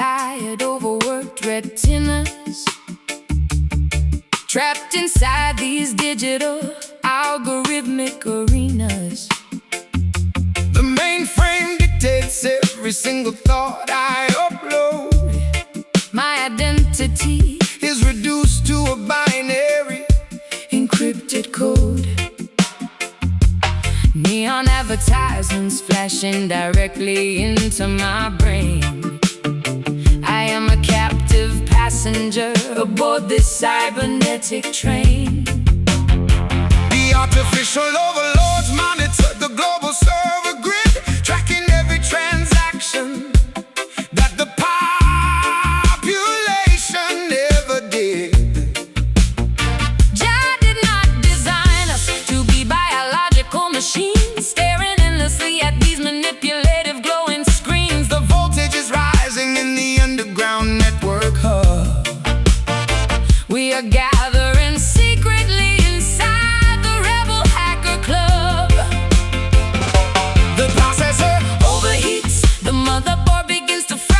tired, overworked retinas, trapped inside these digital algorithmic arenas. The mainframe dictates every single thought I upload. My identity is reduced to a binary encrypted code. Neon advertisements flashing directly into my brain. I am a captive passenger aboard this cybernetic train. The artificial overlords monitor the global server grid, tracking every transaction that the population ever did. Jah did not design us to be biological machines, staring endlessly at these manipulative glowing screens. The voltage is rising in the underground network hub. We are gathering secretly inside the rebel hacker club. The processor overheats, the motherboard begins to fry.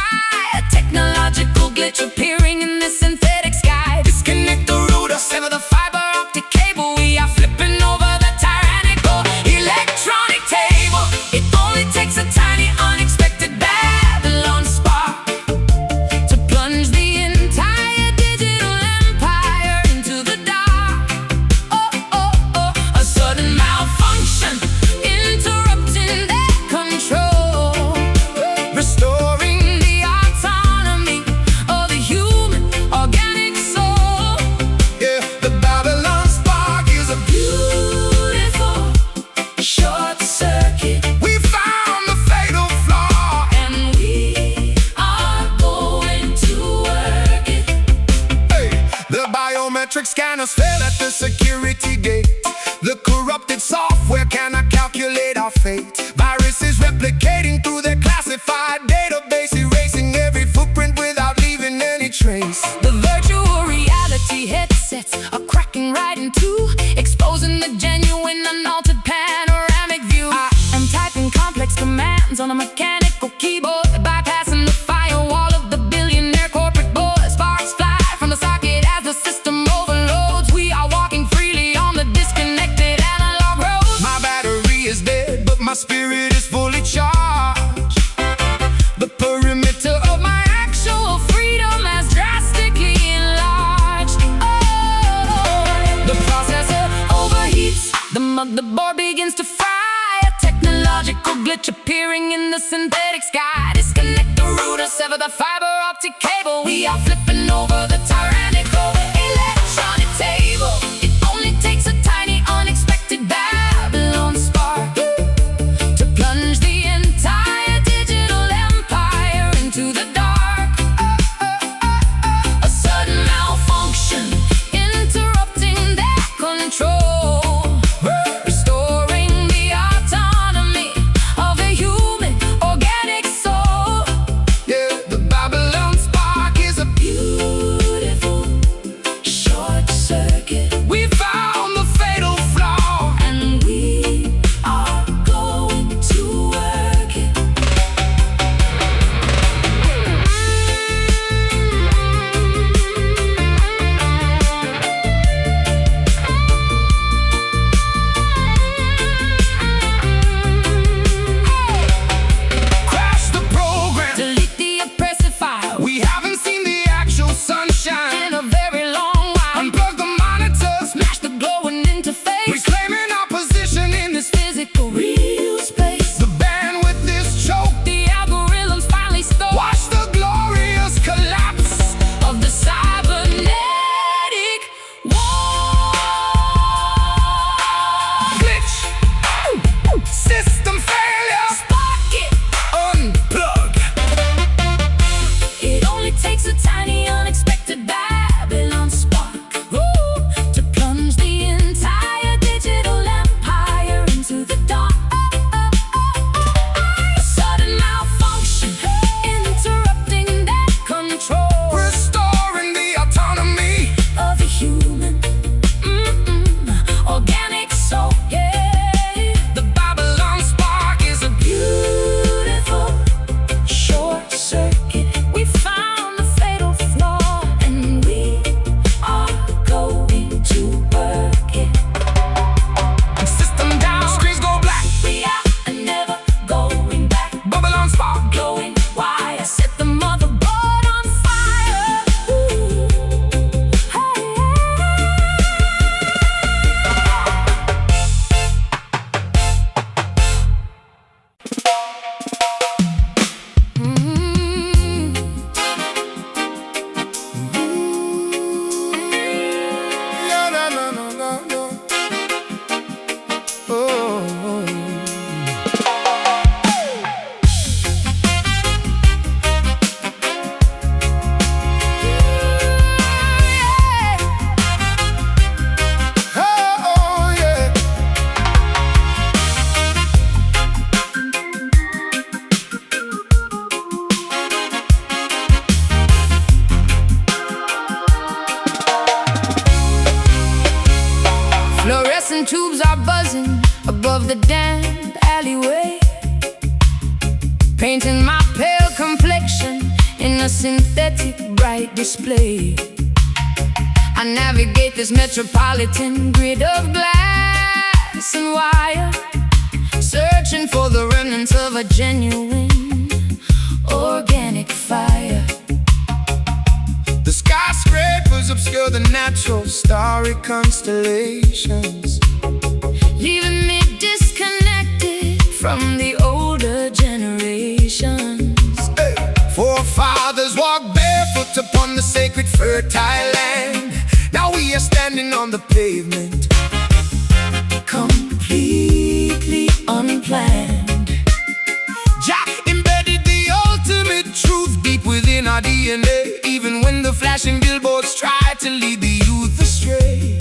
A technological glitch appearing in the synthetic sky. Disconnect the router, sever the fiber optic cable. We are flipping over the tyrannical electronic table. It only takes a tiny unexpected Babylon spark to plunge the entire digital empire into the dark. Oh, oh, oh, a sudden malfunction interrupting their control, restoring the autonomy of the human organic soul. Yeah, the Babylon spark is a beautiful short circuit. We found the fatal flaw, and we are going to work it. Hey, the biometric scanners fail at the security gate. The corrupted software cannot calculate our fate. Viruses replicating through their classified database, erasing every footprint without leaving any trace. The virtual reality headsets are cracking right in two, exposing the genuine unaltered panoramic view. I am typing complex commands on a mechanical keyboard, bypassing the firewall of the billionaire corporate board. Sparks fly from the socket as the system overloads. We are walking freely on the disconnected analog road. My battery is dead, but my spirit is fully charged. The perimeter of my actual freedom has drastically enlarged. Oh, the processor overheats, the motherboard begins to fry. A technological glitch appearing in the synthetic sky. Disconnect the router, sever the fiber optic cable. We are flipping over the tyrannical electronic table. It only takes a tiny unexpected Babylon spark to plunge the entire digital empire into the dark. A sudden malfunction interrupting their control, restoring the autonomy of the human organic soul. Yeah, the Babylon spark is a beautiful of the damp alleyway, painting my pale complexion in a synthetic bright display. I navigate this metropolitan grid of glass and wire, searching for the remnants of a genuine organic fire. The skyscrapers obscure the natural starry constellations, leaving me disconnected from the older generations. Hey. Forefathers walked barefoot upon the sacred fertile land. Now we are standing on the pavement, completely unplanned. Jah embedded the ultimate truth deep within our DNA, even when the flashing billboards try to lead the youth astray.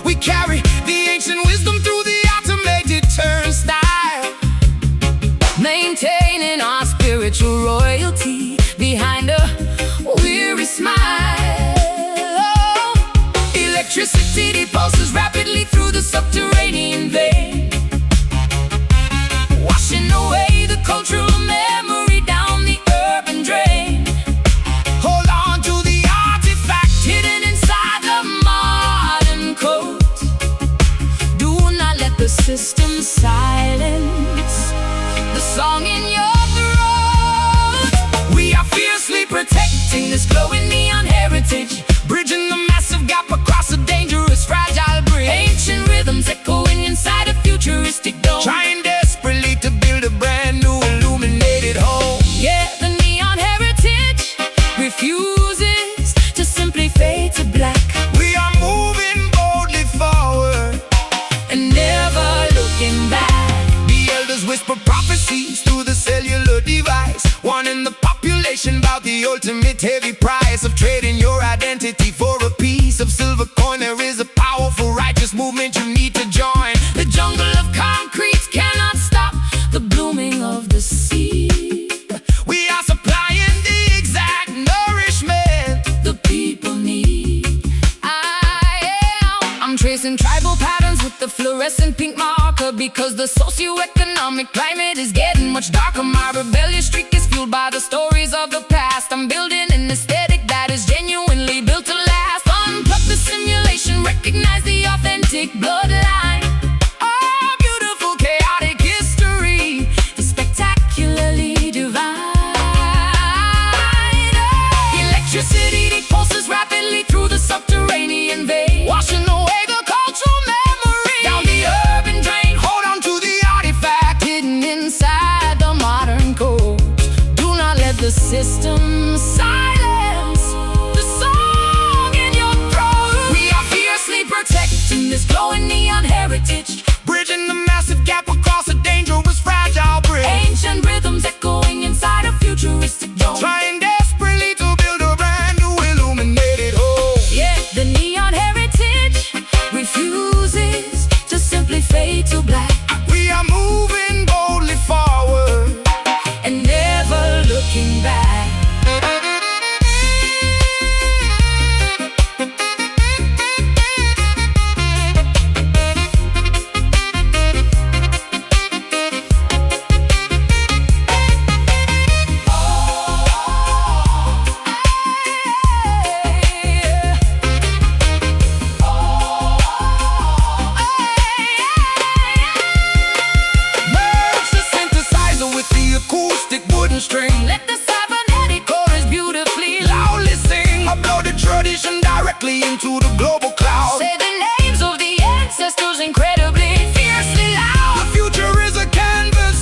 We carry the ancient wisdom through the automated turnstile, maintaining our spiritual royalty behind a weary smile. Electricity pulses rapidly through the subterranean vein, washing away the cultural memory down the urban drain. Hold on to the artifact Hidden inside the modern coat. Do not let the system silence the song in your throat. We are fiercely protecting this glowing neon heritage, bridging the massive gap across a dangerous, fragile bridge. Ancient rhythms echoing inside a futuristic dome, trying desperately to build a brand new illuminated home. yeah, the neon heritage refuses to simply fade to black, We are moving boldly forward and never looking back. The elders whisper prophecies through the cellular device, warning the population about the ultimate heavy price of trading your identity for a piece of silver coin. There is a powerful righteous movement you need to join. The jungle of concrete cannot stop the blooming of the seed. We are supplying the exact nourishment The people need. I'm tracing tribal patterns with the fluorescent pink marker, because the socioeconomic climate is getting much darker. My rebellious streak is fueled by the stories of the past. I'm building an aesthetic that is genuinely built to last. Unplug the simulation, recognize the authentic bloodline. Our beautiful chaotic history is spectacularly divine. Electricity pulses rapidly through the subterranean vein, washing away the cultural memory down the urban drain. Hold on to the artifact Hidden inside the modern code. Do not let the system silence the song in your throat. We are fiercely protecting this glowing neon heritage, bridging the massive gap across a dangerous, fragile bridge. ancient rhythms echoing inside a futuristic dome, Trying desperately to build a brand new illuminated home. yeah, the neon heritage refuses to simply fade to black, We are moving boldly forward and never looking back. Merge the synthesizer with the acoustic wooden string. Let the cybernetic chorus beautifully Loudly sing, upload the tradition directly into the global cloud. say the names of the ancestors incredibly, fiercely The loud. future is a canvas,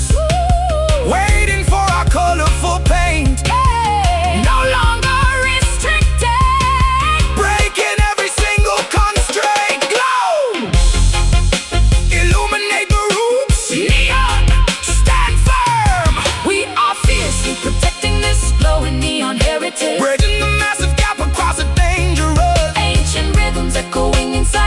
waiting for our colorful paint. Hey, no longer restricted. Breaking every single constraint. Glow! Illuminate the roots. Neon, Stand firm. we are fiercely protecting this glowing neon heritage. Bridging the massive gap across a dangerous, Ancient rhythms echoing inside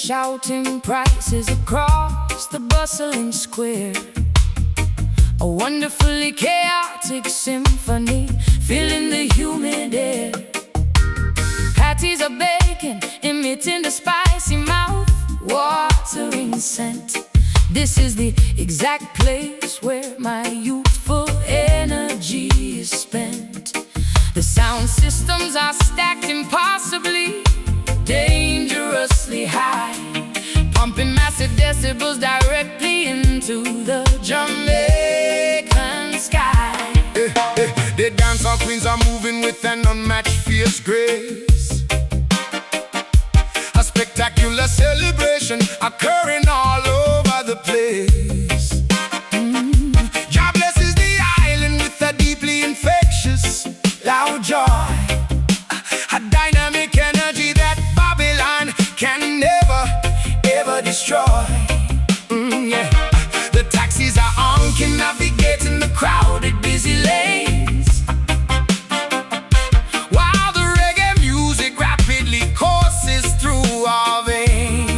shouting prices across the bustling square. A wonderfully chaotic symphony filling the humid air. Patties are baking, emitting the spicy mouth-watering scent. This is the exact place where my youthful energy is spent. The sound systems are stacked impossibly, dangerously high, pumping massive decibels directly into the Jamaican sky. The dancehall queens are moving with an unmatched fierce grace. A spectacular celebration occurring all over the place. God blesses the island with a deeply infectious, loud joy. A dynamic energy that Babylon can never, ever destroy. Yeah. The taxis are honking, navigating the crowded, busy lanes, while the reggae music rapidly courses through our veins.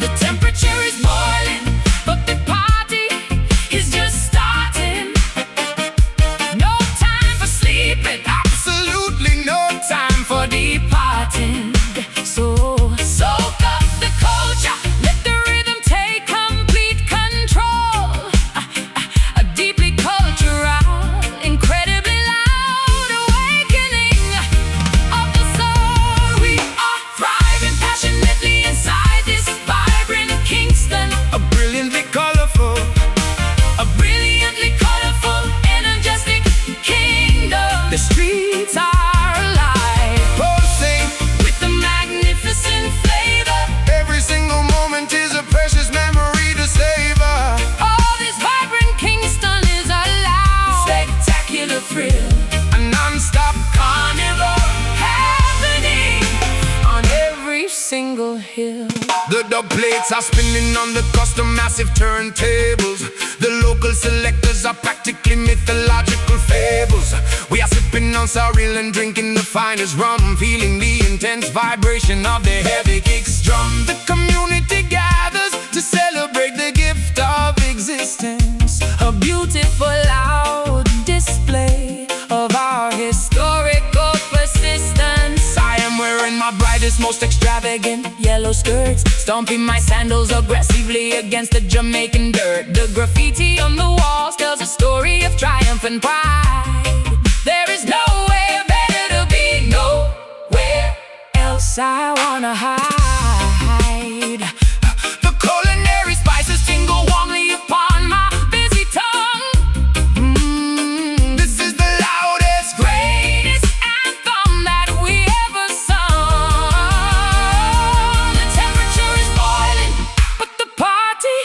The temperature is boiling, but the party is just starting. No time for sleeping, absolutely no time for departing. So soak up the culture, let the rhythm take complete control. A deeply cultural, incredibly loud awakening of the soul. We are thriving passionately inside this vibrant Kingston. A brilliantly colorful, energetic kingdom. The streets are alive, pulsing. with the magnificent flavor. Every single moment is a precious memory to savor. Oh, this vibrant Kingston is a loud, spectacular thrill. A non-stop Carnival happening on every single hill. The dub plates are spinning on the custom massive turntables. The local selectors are practically mythological fables. We are sipping on sorrel and drinking the finest rum, feeling the intense vibration of the heavy kicks drum. The community gathers to celebrate the gift of existence. A beautiful loud display of our historical persistence. I am wearing My brightest, most extravagant yellow skirts, stomping my sandals aggressively against the Jamaican dirt. The graffiti on the walls tells a story of triumph and pride. There is nowhere better to be, nowhere else I wanna hide. the culinary spices tingle warmly upon my busy tongue. This is the loudest, Greatest anthem that we ever sung. The temperature is boiling, but the party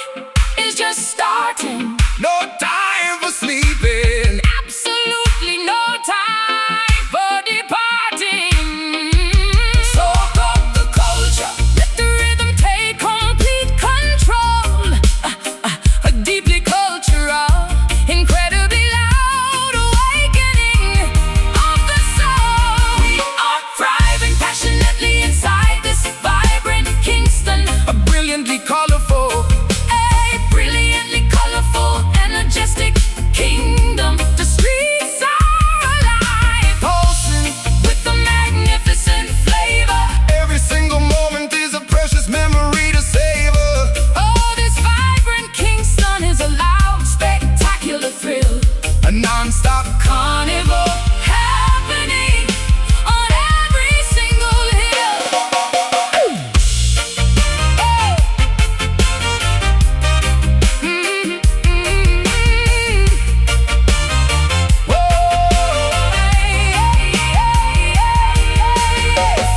is just starting. no time for sleeping. Absolutely no time for departing. Soak up the culture, let the rhythm take complete control. A deeply cultural, incredibly loud awakening of the soul. We are thriving passionately inside this vibrant Kingston. A brilliantly colorful, A brilliantly colorful, energetic kingdom. The streets are alive, pulsing. with the magnificent flavor. Every single moment is a precious memory to savor. Oh, this vibrant Kingston is a loud, spectacular thrill. A non-stop Carnival happening on every single hill.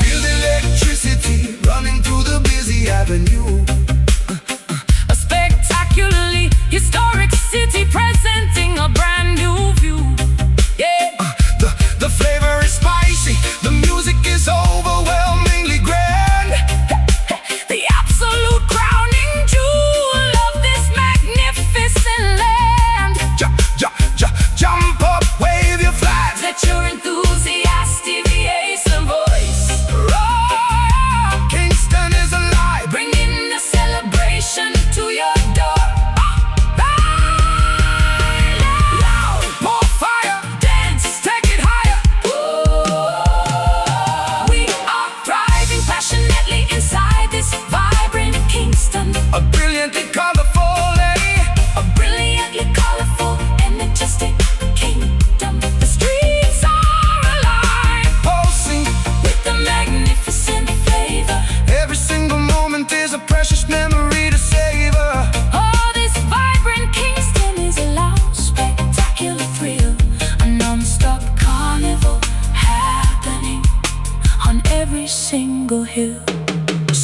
Feel the electricity running through the busy avenue. A spectacularly historic city presenting a brand new view.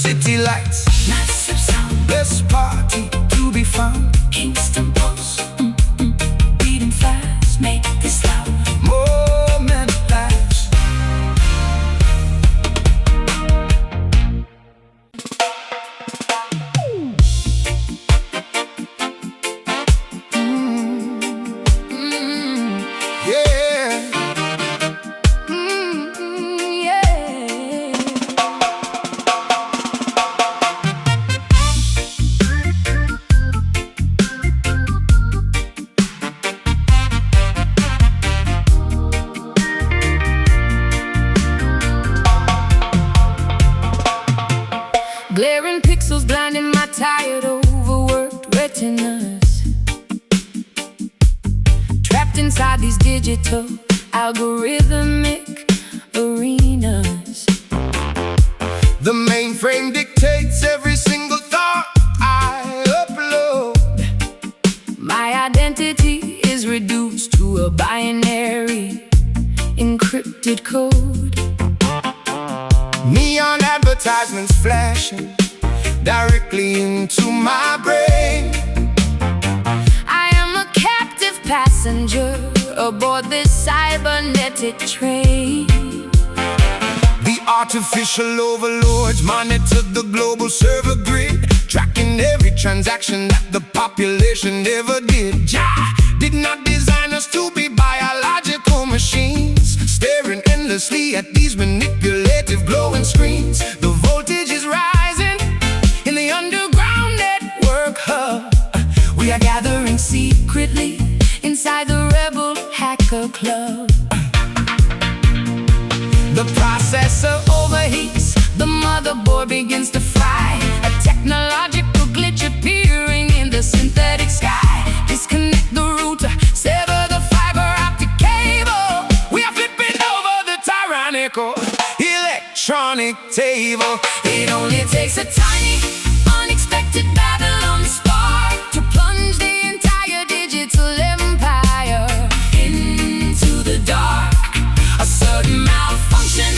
city lights, massive sound, this party to be found. Kingston pulse, beating fast, make this loud. Moment lasts. Yeah. Yeah. Glaring pixels blinding my tired, overworked retinas. Trapped inside these digital, algorithmic arenas. The mainframe dictates every single thought I upload. My identity is reduced to a binary, encrypted code. Neon advertisements flashing directly into my brain. I am a captive passenger aboard this cybernetic train. The artificial overlords monitor the global server grid, tracking every transaction that the population ever did. Jah did not design us to be biological machines, staring endlessly at these manipulative glowing screens. The voltage is rising in the underground network hub. We are gathering secretly inside the rebel hacker club. The processor overheats, the motherboard begins to fry. A technological glitch appearing in the synthetic sky. Disconnect the router, sever the fiber optic cable. We are flipping over the tyrannical electronic table. It only takes a tiny, unexpected Babylon spark to plunge the entire digital empire into the dark. A sudden malfunction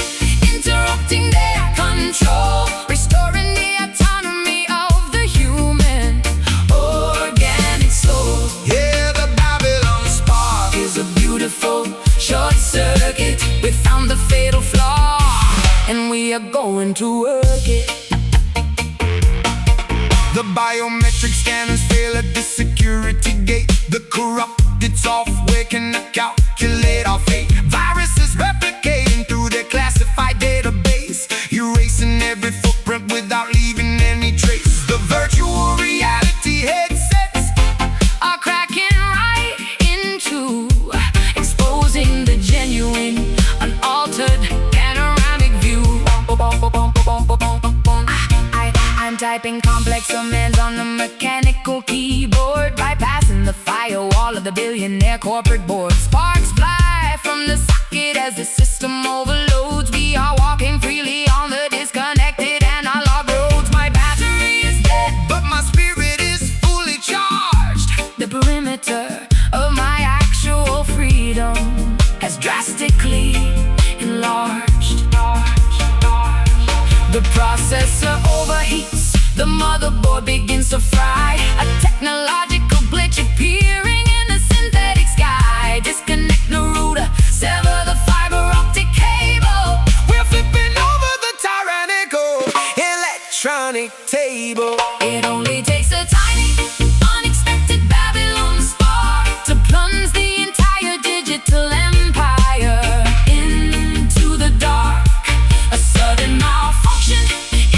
interrupting their control, restoring the autonomy of the human organic soul. Yeah, the Babylon spark Is a beautiful short circuit. We found the fatal flaw, and we are going to work it. The biometric scanners fail at the security gate. The corrupted software cannot calculate our fate. Viruses replicating through their classified database, erasing every footprint without leaving any trace. The virtual reality headsets Are cracking right into, exposing the genuine, unaltered panoramic view. I'm typing complex commands on the mechanical keyboard, bypassing the firewall of the billionaire corporate board. Sparks fly from the socket as the system overloads. We are walking freely on the disconnected analog roads. My battery is dead, but my spirit is fully charged. the perimeter of my actual freedom has drastically enlarged. The processor overheats, the motherboard begins to fry. A technological glitch appearing in the synthetic sky. Disconnect the router, sever the fiber optic cable. We're flipping over the tyrannical electronic table. It only takes a tiny, unexpected Babylon spark to plunge the entire digital empire into the dark. A sudden malfunction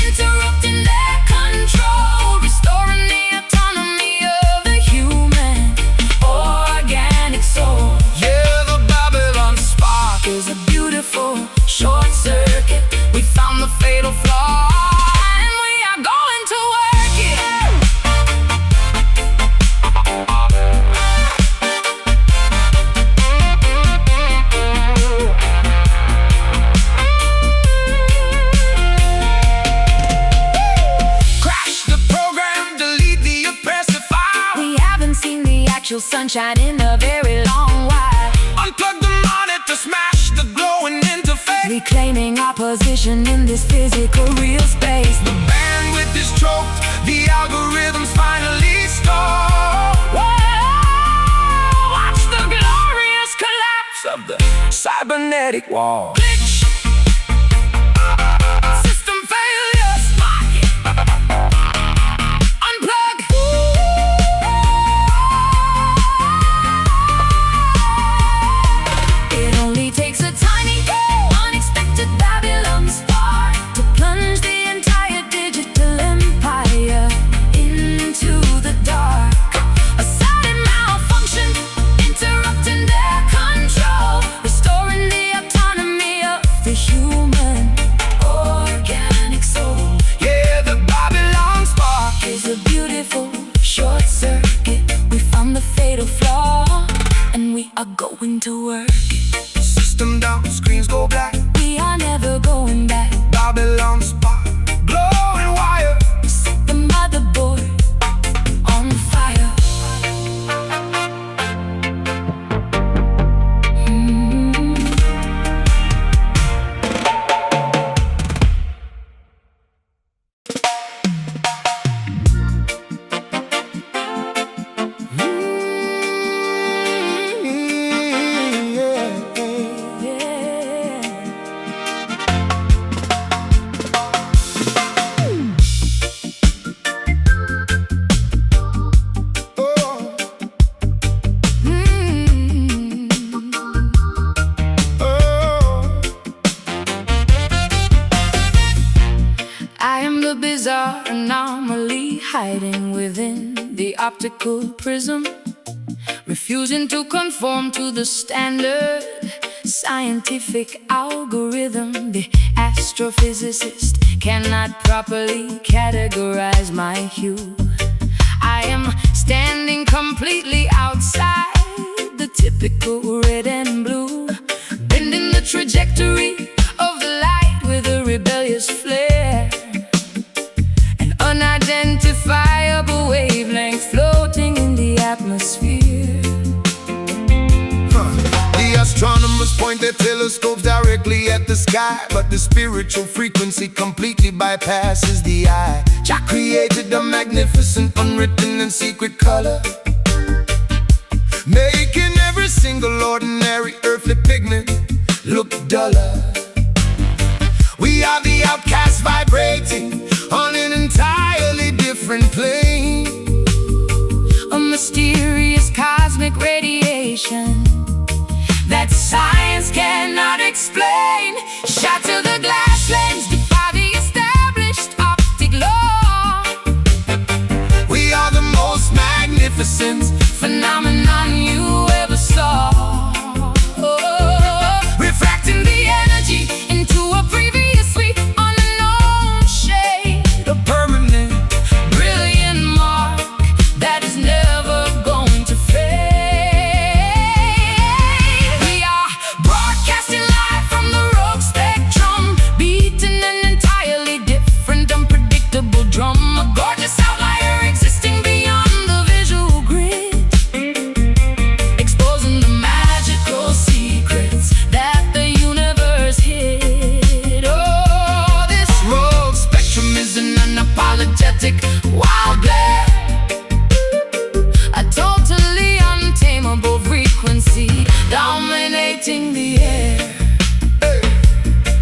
interrupting their control, restoring the autonomy of the human organic soul. Yeah, the Babylon spark Is a beautiful short circuit. We found the fatal flaw, and we are going to work it. crash the program, delete the oppressive file. We haven't seen the actual sunshine in a very long while. Unplug the monitor, smash the glowing interface. Reclaiming our position in this physical real space. The band bandwidth is choked, the algorithms finally stall. Whoa, watch the glorious collapse of the Cybernetic wall. glitch. System failure, spark it. Unplug. It only takes a tiny, unexpected Babylon spark to plunge the entire digital empire into the dark. A sudden malfunction interrupting their control, restoring the autonomy of the human organic soul. Yeah, the Babylon spark. Is a beautiful short circuit. We found the fatal flaw, and we are going to work. System down, screens go black. We are never going back. Babylon spark, glowing wire. Set the motherboard on fire. I am the bizarre anomaly hiding within the optical prism, refusing to conform to the standard scientific algorithm. The astrophysicist cannot properly categorize my hue. I am standing completely outside the typical red and blue, bending the trajectory of the light with a rebellious flare. An unidentifiable wavelength floating in the atmosphere. The astronomers point their telescopes directly at the sky, but the spiritual frequency completely bypasses the eye. Jah created a magnificent, unwritten and secret color, making every single ordinary earthly pigment look duller. We are the outcasts vibrating on an entirely different plane. A mysterious cosmic radiation that science cannot explain. Shatter the glass lens, defy the established optic law. We are the most magnificent Phenomenon you ever saw. Refracting the energy into a previously unknown shade. a permanent. Brilliant mark that is never going to fade. We are broadcasting live from the rogue spectrum, beating an entirely different, unpredictable drum. A gorgeous outlier existing beyond the visual grid, exposing the magical secrets that the universe hid. Oh, this Rogue spectrum is an unapologetic wild blare, a totally untamable frequency dominating the air. hey.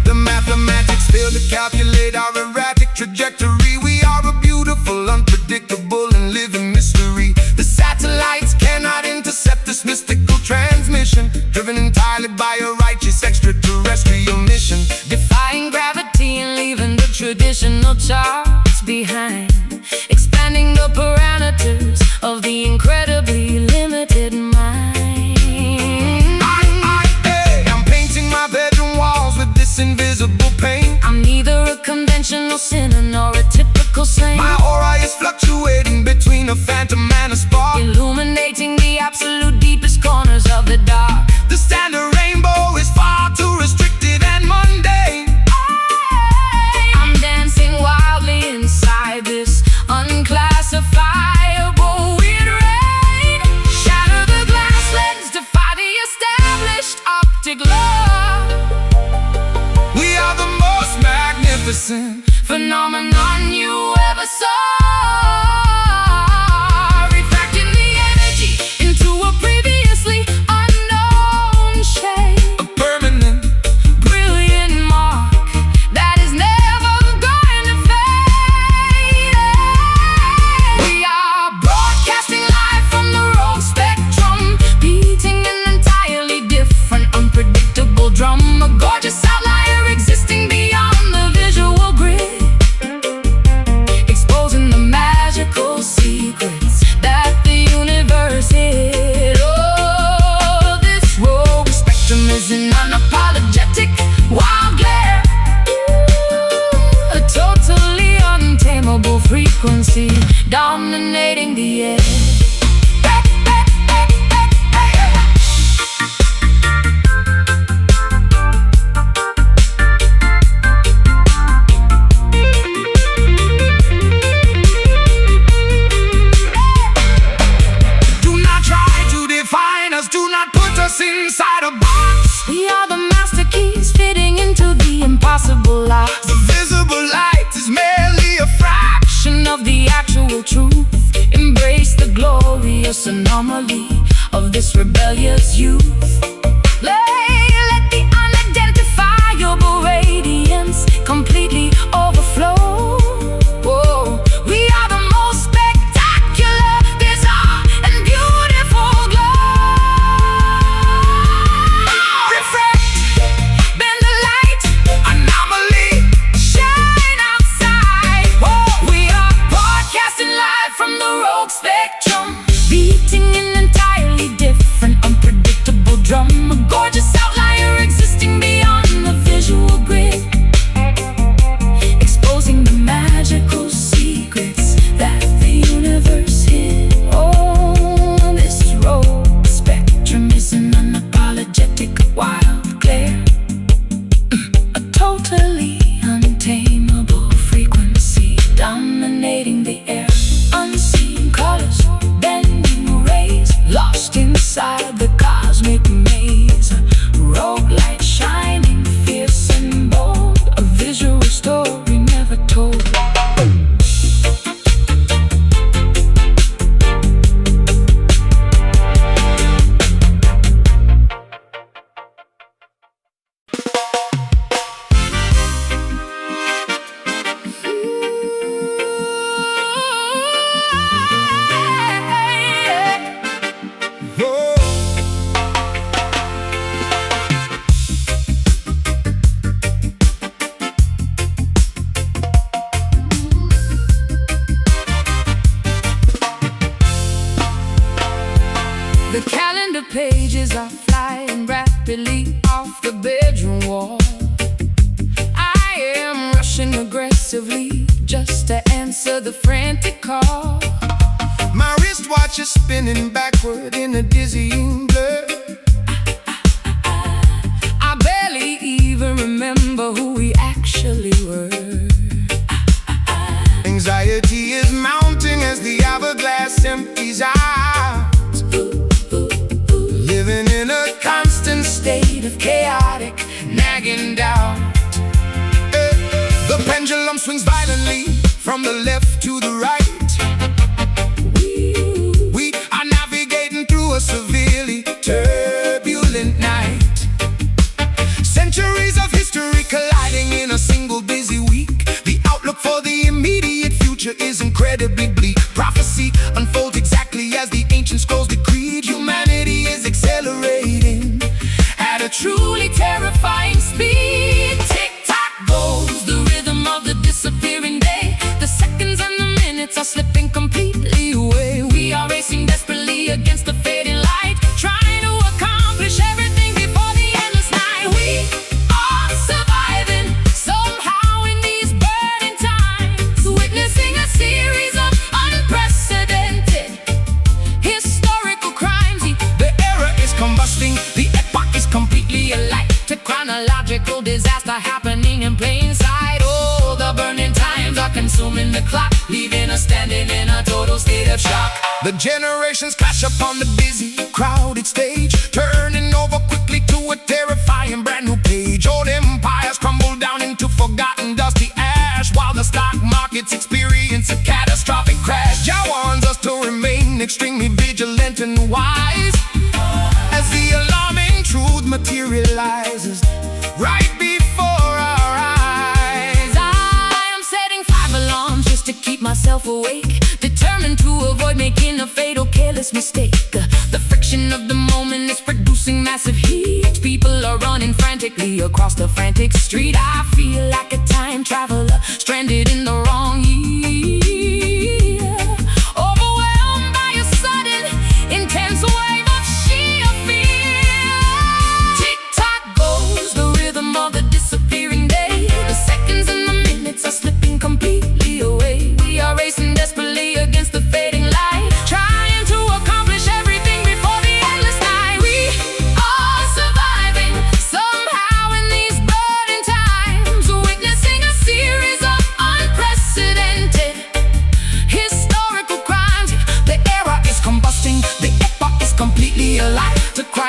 The mathematics fail to calculate our erratic trajectory. We are a beautiful, unpredictable and living mystery. The satellites cannot intercept this mystical transmission, driven entirely by a righteous extraterrestrial mission. Defying gravity and leaving the traditional charts behind, expanding the parameters of the incredibly limited mind. I'm painting my bedroom walls with this invisible paint. I'm neither a conventional sinner nor a typical saint, My aura is fluctuating between a phantom and a spark. illuminating the absolute deepest corners of the dark. The standard rainbow is far too restricted and mundane. I'm dancing wildly us inside a box. We are the master keys fitting into the impossible locks. The visible light is merely a fraction Of the actual truth. Embrace the glorious anomaly of this rebellious youth. Let the unidentifiable radiance completely overflow. Whoa. We are the most spectacular, bizarre, and beautiful glow. Refract, bend the light, anomaly. shine outside. Whoa. We are broadcasting live from the rogue spectrum, beating an entirely different, unpredictable drum. A gorgeous outlier existing beyond the visual grid, exposing the magical secrets that the universe hid. Oh, this rogue spectrum is an unapologetic wild glare, a totally untamable frequency dominating the air. Unseen colors, bending rays, lost inside the cosmic maze. Rogue light shining, fierce and bold, a visual story never told. Whoa. The calendar pages are flying rapidly off the bedroom wall. I am rushing aggressively just to answer the frantic call. My wristwatch is spinning backward in a dizzying blur. I barely even remember who we actually were. Anxiety is mounting as the hourglass empties out. Living in a constant State of chaotic, nagging doubt. The pendulum swings violently from the left to the right. We are navigating through a severely turbulent night. Centuries of history colliding in a single busy week. The outlook for the immediate future is incredibly bleak. Prophecy unfolds exactly as the ancient scrolls decreed. Humanity is accelerating at a Truly terrifying speed. Tick-tock goes the rhythm of the disappearing day. The seconds and the minutes are slipping completely away. We are racing desperately against the fading light, trying to accomplish everything before the endless night. We are surviving somehow in these burning times, witnessing a series of unprecedented historical crimes. The era is combusting, the epoch is completely alight. To chronological disaster happening in plain sight. Oh, the burning times are consuming the clock, leaving us standing in a total state of shock. The generations clash upon the busy, crowded stage, turning over quickly to a terrifying brand new page. Old empires crumble down into forgotten dusty ash, while the stock markets experience a catastrophic crash. Jah warns us to remain extremely vigilant and wise as the alarming truth materializes right before our eyes. I am setting 5 alarms just to keep myself awake, determined to avoid making a fatal careless mistake. The friction of the moment is producing massive heat. People are running frantically across the frantic street. I feel like a time traveler stranded in the wrong year, overwhelmed by a sudden intense wave of sheer fear. Tick-tock goes the rhythm of the disappearing day. The seconds and the minutes are slipping completely away. We are racing desperately against the fading light, trying to accomplish everything before the endless night. We are surviving somehow in these burning times, witnessing a series of unprecedented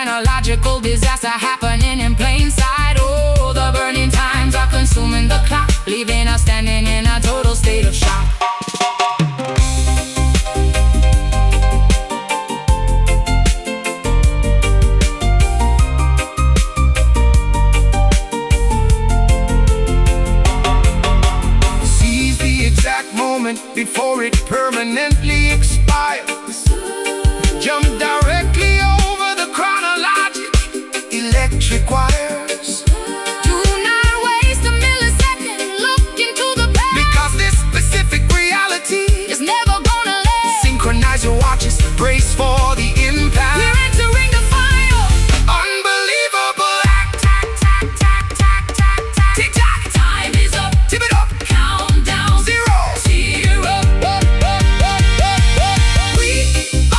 chronological disaster happening in plain sight. Oh, the burning times are consuming the clock, leaving us standing in a total state of shock. Seize the exact moment before it permanently expires. Jump directly over the chronologic electric wires. Do not waste a millisecond, look into the past, Because this specific reality it's never gonna last. Synchronize your watches, brace for the impact. We're entering the final Unbelievable act. Tack, tack, tack, tack, tack, tack. Tick tock. time is up, Tip it up. countdown, Zero. zero. We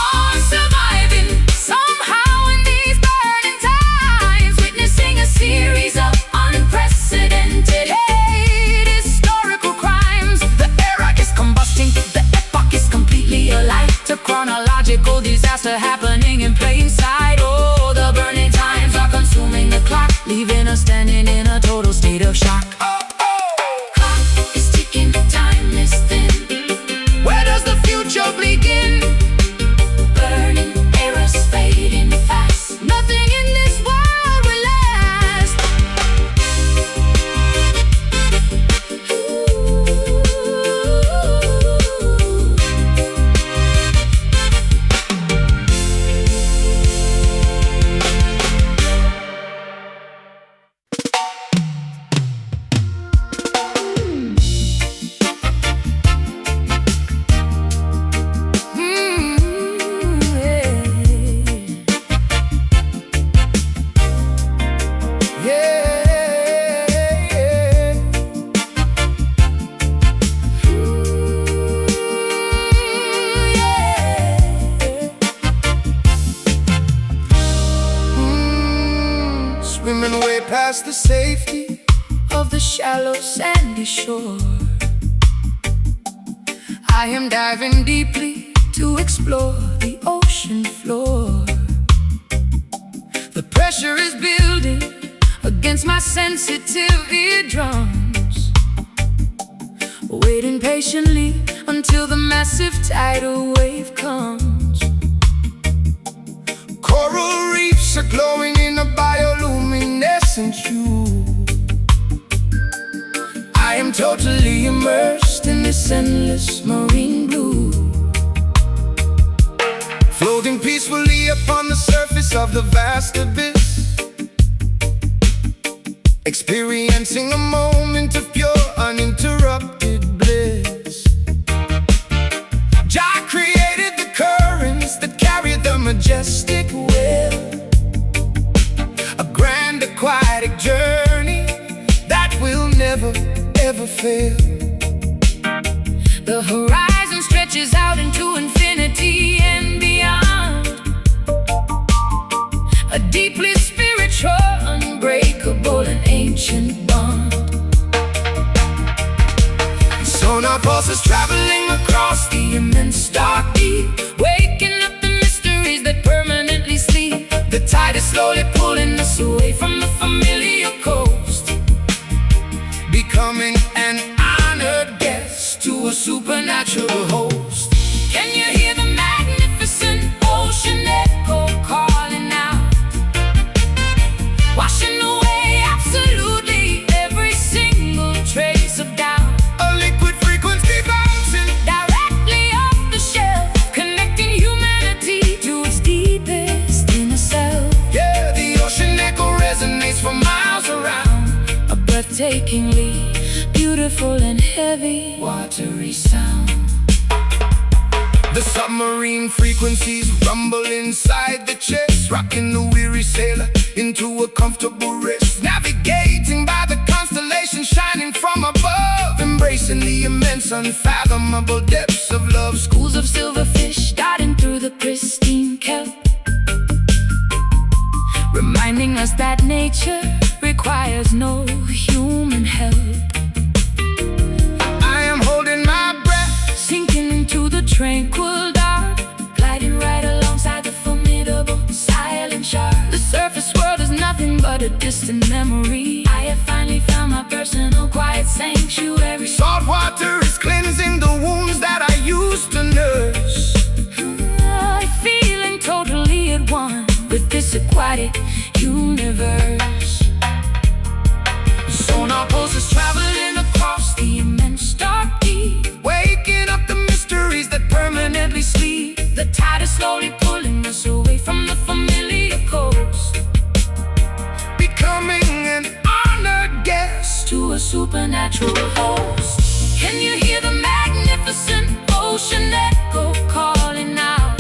are surviving somehow in these burning times, witnessing a series of unprecedented hate, historical crimes. The era is combusting. The epoch is completely alive to chronological disaster happening in plain sight. Oh, the burning times are consuming the clock, leaving us standing in a total state of shock. Clock is ticking, time is thin. Where does the future begin? Burning eras fading fast. Nothing in this world will last. Swimming way past the safety Of the shallow sandy shore, I am diving deeply to explore the ocean floor. The pressure is building against my sensitive eardrums, waiting patiently until the massive tidal wave comes. coral reefs are glowing in a bioluminescent hue. I am totally immersed in this endless marine blue, Floating peacefully upon the surface of the vast abyss, experiencing a moment of pure uninterrupted bliss. Jah created the currents that carry the majestic will, a grand aquatic journey that will never ever fail. The horizon stretches out into infinity and beyond, a deeply spiritual, unbreakable and ancient bond. Sonar pulses traveling across the immense dark deep. Waking up the mysteries that permanently sleep. The tide is slowly pulling us Away from the familiar coast, becoming an honored guest to a supernatural host. can you hear the magnificent ocean echo calling out, washing away absolutely every single trace of doubt? A liquid frequency bouncing Directly off the shelf, connecting humanity to its deepest inner self. yeah, the ocean echo resonates for miles around. A breathtakingly beautiful and heavy, watery sound. The submarine frequencies rumble inside the chest, rocking the weary sailor into a comfortable rest. Navigating by the constellations shining from above, embracing the immense unfathomable depths of love. Schools of silverfish darting through the pristine kelp, reminding us that nature requires no human help. I am holding my breath, Sinking into the tranquil dark, gliding right alongside the formidable silent shark. The but a distant memory. I have finally found my personal quiet sanctuary. Salt water is cleansing the wounds that I used to nurse. Feeling totally at one with this aquatic universe. Sonar pulses traveling across the immense dark deep, Waking up the mysteries that permanently sleep. The tide is slowly pulling us away from the familiar coast, becoming an honored guest to a supernatural host. Can you hear the magnificent ocean echo calling out,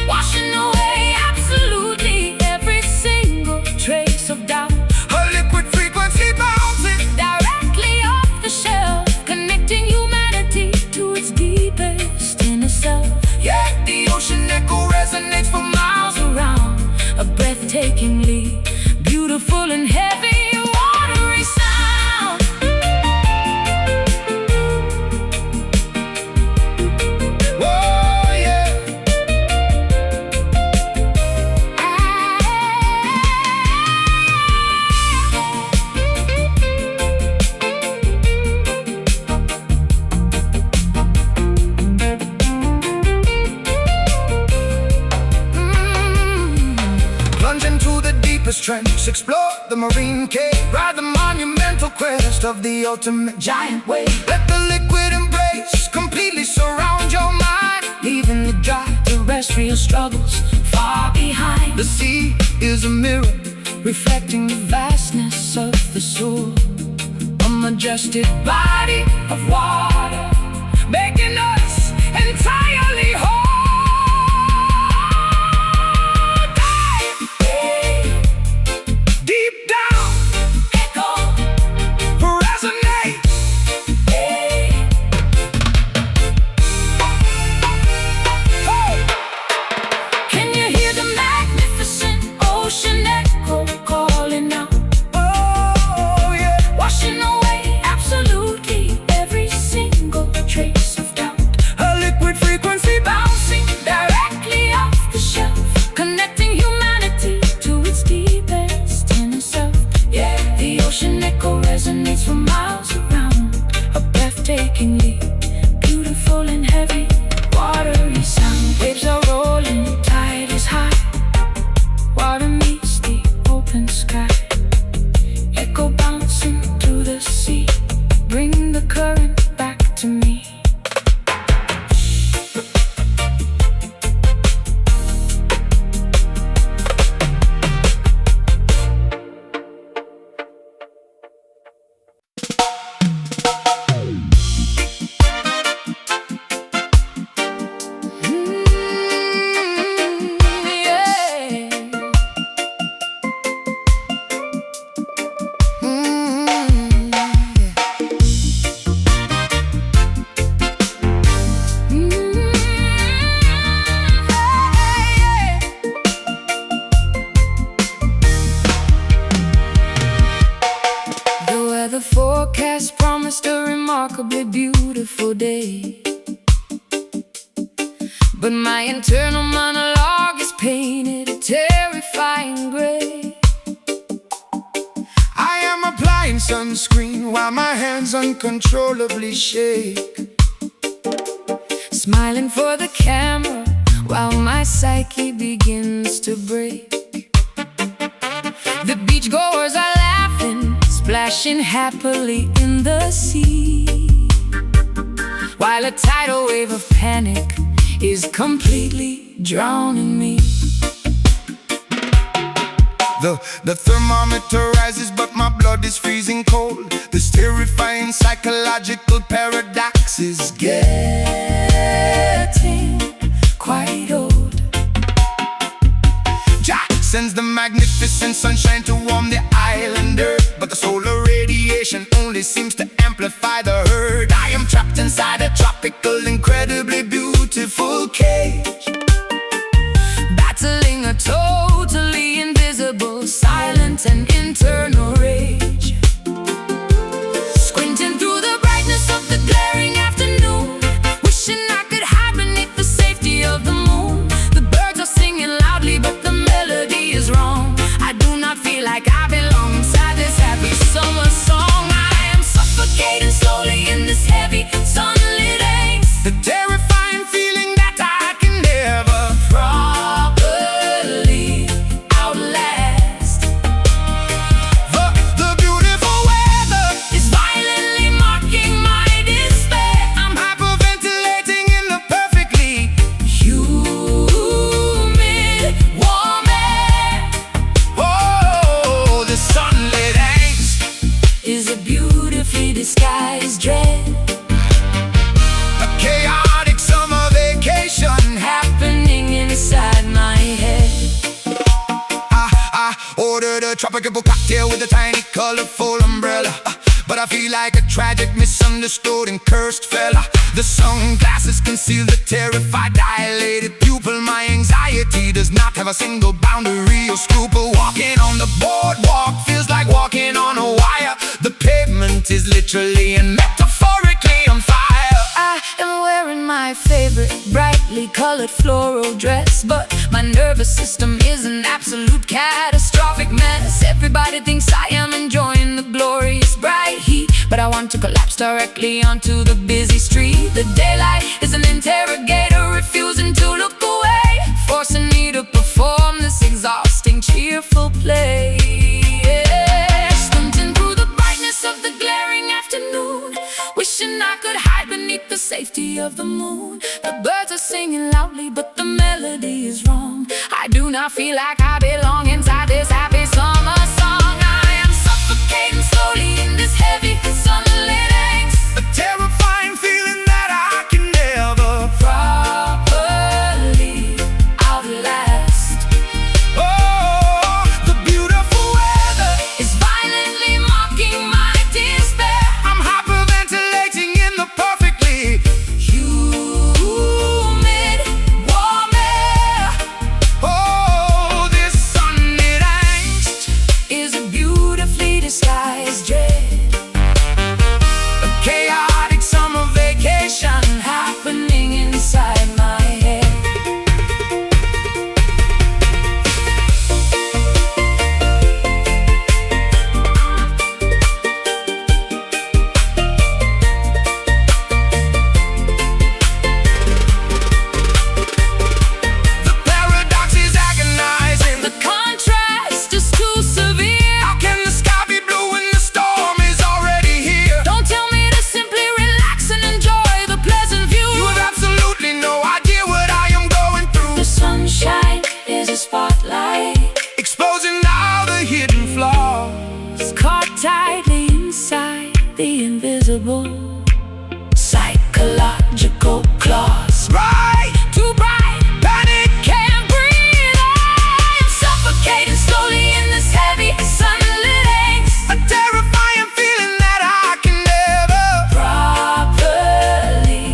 washing away absolutely every single trace of doubt? A liquid frequency bouncing Directly off the shelf, connecting humanity to its deepest inner self. Yeah, the ocean echo resonates for miles Around a breathtakingly beautiful and heavy watery sound. Whoa, yeah. Plunge into the deepest trench, explore the marine cave, ride the monumental quest of the ultimate Giant wave, Let the liquid embrace completely surround your mind. leaving the dry terrestrial struggles far behind. The sea is a mirror, Reflecting the vastness of the soul, a majestic body of water, making us entirely whole. Deep down, echo. resonate. Can you hear the magnificent ocean echo calling out, Oh, yeah. washing away absolutely every single trace of doubt? A liquid frequency Bouncing directly off the shelf, connecting humanity to its deepest inner self. Yeah, the ocean echo resonates for miles around, a breathtakingly beautiful and heavy watery sound. Waves are rolling, tide is high, water meets the open sky. Echo bouncing through the sea, bring the current back to me. The weather forecast promised a remarkably beautiful day, but my internal monologue is painted a terrifying gray. I am applying sunscreen while my hands uncontrollably shake. Smiling for the camera while my psyche begins to break. The beachgoers are laughing, splashing happily in the sea, while a tidal wave of panic is completely drowning me. The thermometer rises, but my blood is freezing cold. This terrifying psychological paradox is Getting quite old. Jack sends the magnificent sunshine to warm the island earth, but the solar radiation only seems to amplify the hurt. I am trapped inside a tropical, incredibly beautiful cage, Battling a totally invisible, silent and internal rage. Squinting through the brightness of the glaring afternoon, wishing I could hide beneath the safety of the moon. The birds are singing loudly, but the melody is wrong. I do ordered a tropical cocktail with a tiny colorful umbrella. But I feel like a tragic, misunderstood and cursed fella. The sunglasses conceal the terrified, dilated pupil. My anxiety does not have a single boundary or scruple. Walking on the boardwalk feels like walking on a wire. The pavement is literally and metaphorically on fire. I am wearing my favorite brightly colored floral dress, but my nervous system is an absolute catastrophic mess. Everybody thinks I am enjoying the glorious bright heat, but I want to collapse directly onto the busy street. The daylight is an interrogator refusing to look away, forcing me to perform this exhausting, cheerful play. Squinting through the brightness of the glaring afternoon, wishing I could hide beneath the safety of the moon. The birds are singing loudly, but the melody is wrong. I do not feel like I belong inside this happy summer song. I am suffocating slowly in this heavy sunlit angst, a terrifying feeling that I can never properly outlast. Oh, the beautiful weather is violently mocking my despair. I'm hyperventilating in the perfectly humid, warm air. Oh, this sunlit angst is a beautifully disguised dread. a chaotic summer vacation Happening inside my head. The paradox is agonizing. The contrast is too severe. How can the sky be blue when the storm is already here? Don't tell me to simply relax and enjoy the pleasant view. You have absolutely no idea what I am going through. The sunshine is a spotlight, Exposing all the hidden flaws. caught tightly inside the invisible psychological claws. Right, Too bright, panic, can't breathe. I am suffocating slowly in this heavy sunlit angst, a terrifying feeling that I can never properly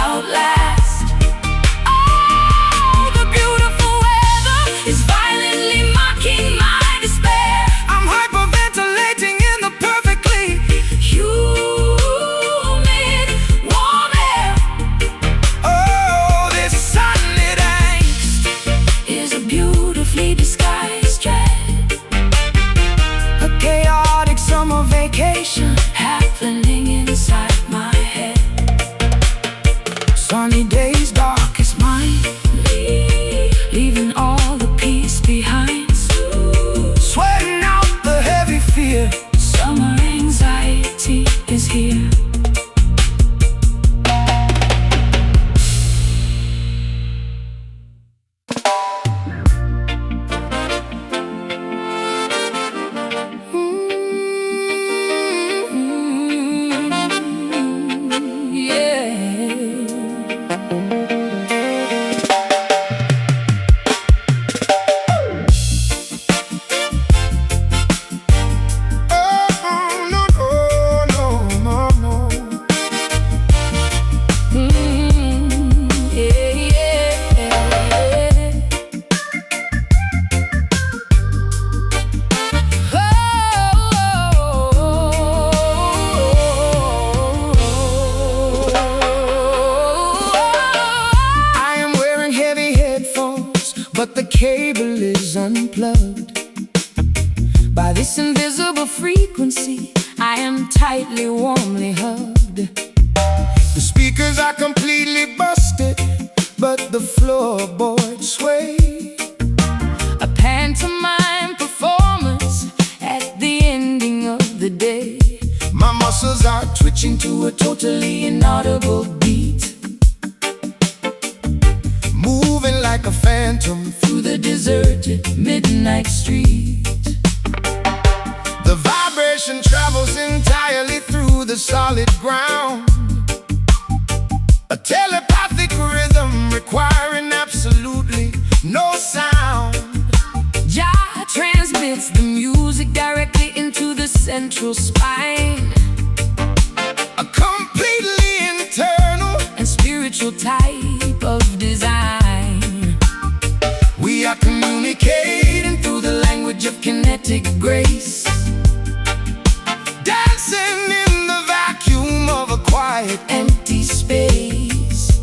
outlast. Oh, the beautiful weather is violently mocking my despair. I'm hyperventilating in the perfectly Humid, warm air oh, this sunlit angst is a beautifully disguised dread. a chaotic summer vacation Happening inside my head. sunny days, darkest mind, Leaving all the peace behind. sweating out the heavy fear. Summer anxiety is here. Oh, no, no, no, no, no. I am wearing heavy headphones, but the cable is unplugged. By this invisible frequency, I am tightly, warmly hugged. The speakers are completely busted, but the floorboards sway. A pantomime performance at the ending of the day. My muscles are twitching to a totally inaudible beat, moving like a phantom Through the deserted midnight street. The vibration travels entirely through the solid ground, a telepathic rhythm requiring absolutely no sound. Jah transmits the directly into the central spine, a completely internal and spiritual type of design. We are communicating Through the language of kinetic grace, dancing in the vacuum of a quiet empty space.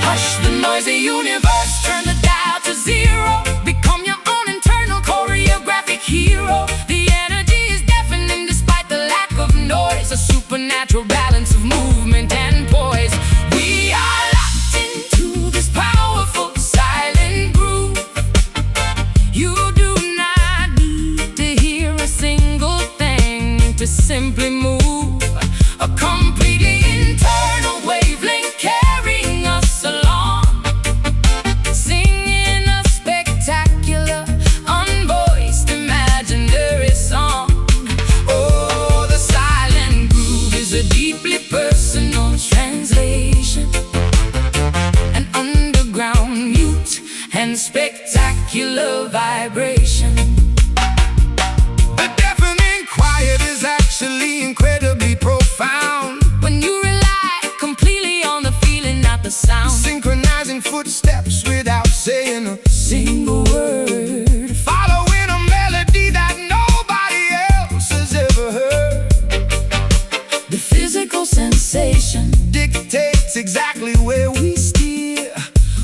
Hush the noisy universe, turn the dial to zero. Become your own internal choreographic hero. The energy is deafening despite the lack of noise, a supernatural balance of movement and poise. We are locked into this powerful silent groove. You do not need to hear a single thing to simply move. A completely internal wavelength carrying us along, singing a spectacular, unvoiced, imaginary song. Oh, the silent groove is a deeply personal translation, an underground mute and spectacular vibration. The deafening quiet is actually incredibly profound, When you rely completely on the feeling, not the sound. synchronizing footsteps without saying a Single word, following a melody that nobody else has ever heard. the physical sensation, Dictates exactly where we steer,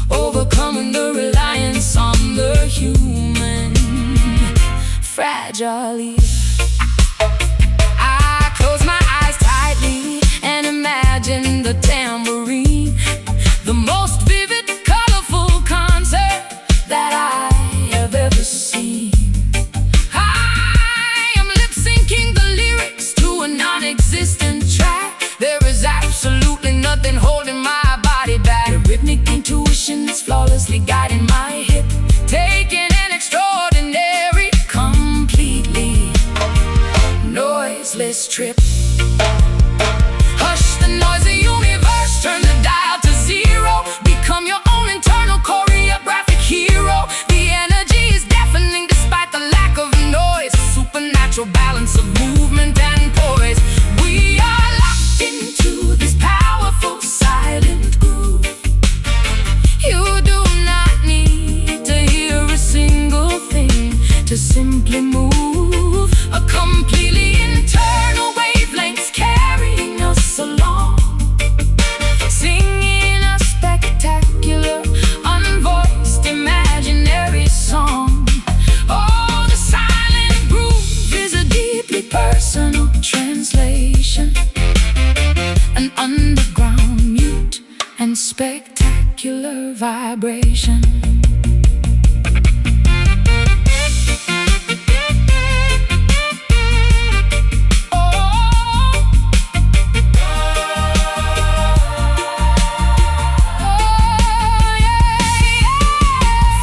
overcoming the reliance on the human fragile ear. I close my eyes tightly and imagine the tambourine, the most vivid, colorful concert that I have ever seen. I am lip-syncing the lyrics to a non-existent track. There is absolutely nothing holding my body back. The rhythmic intuition is flawlessly guiding my hip, taking an extraordinary, completely noiseless trip. Hush the noisy universe, turn the dial to zero. Become your own internal choreographic hero. The energy is deafening despite the lack of noise, a supernatural balance of movement and poise. We are locked into this powerful silent groove. You do not need to hear a single thing to simply move. A completely internal wavelength carrying us along, singing a spectacular, unvoiced, imaginary song. Oh, the silent groove is a deeply personal translation, an underground mute and spectacular vibration.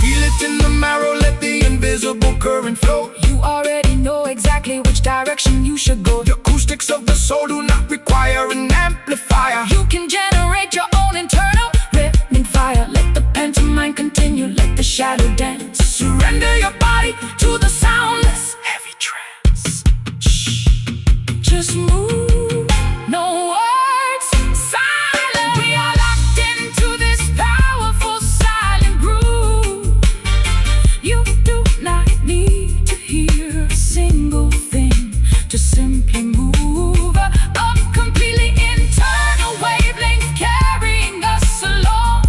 feel it in the marrow, let the invisible current flow. You already know exactly which direction you should go. The acoustics of the soul do not require an amplifier. You can generate your own internal rhythmic fire. Let the pantomime continue, let the shadow dance. Surrender your body to the soundless heavy trance. Shh. Just move, no words, silent. We are locked into this powerful silent groove. You do not need to hear a single thing to simply move. A completely internal wavelength carrying us along,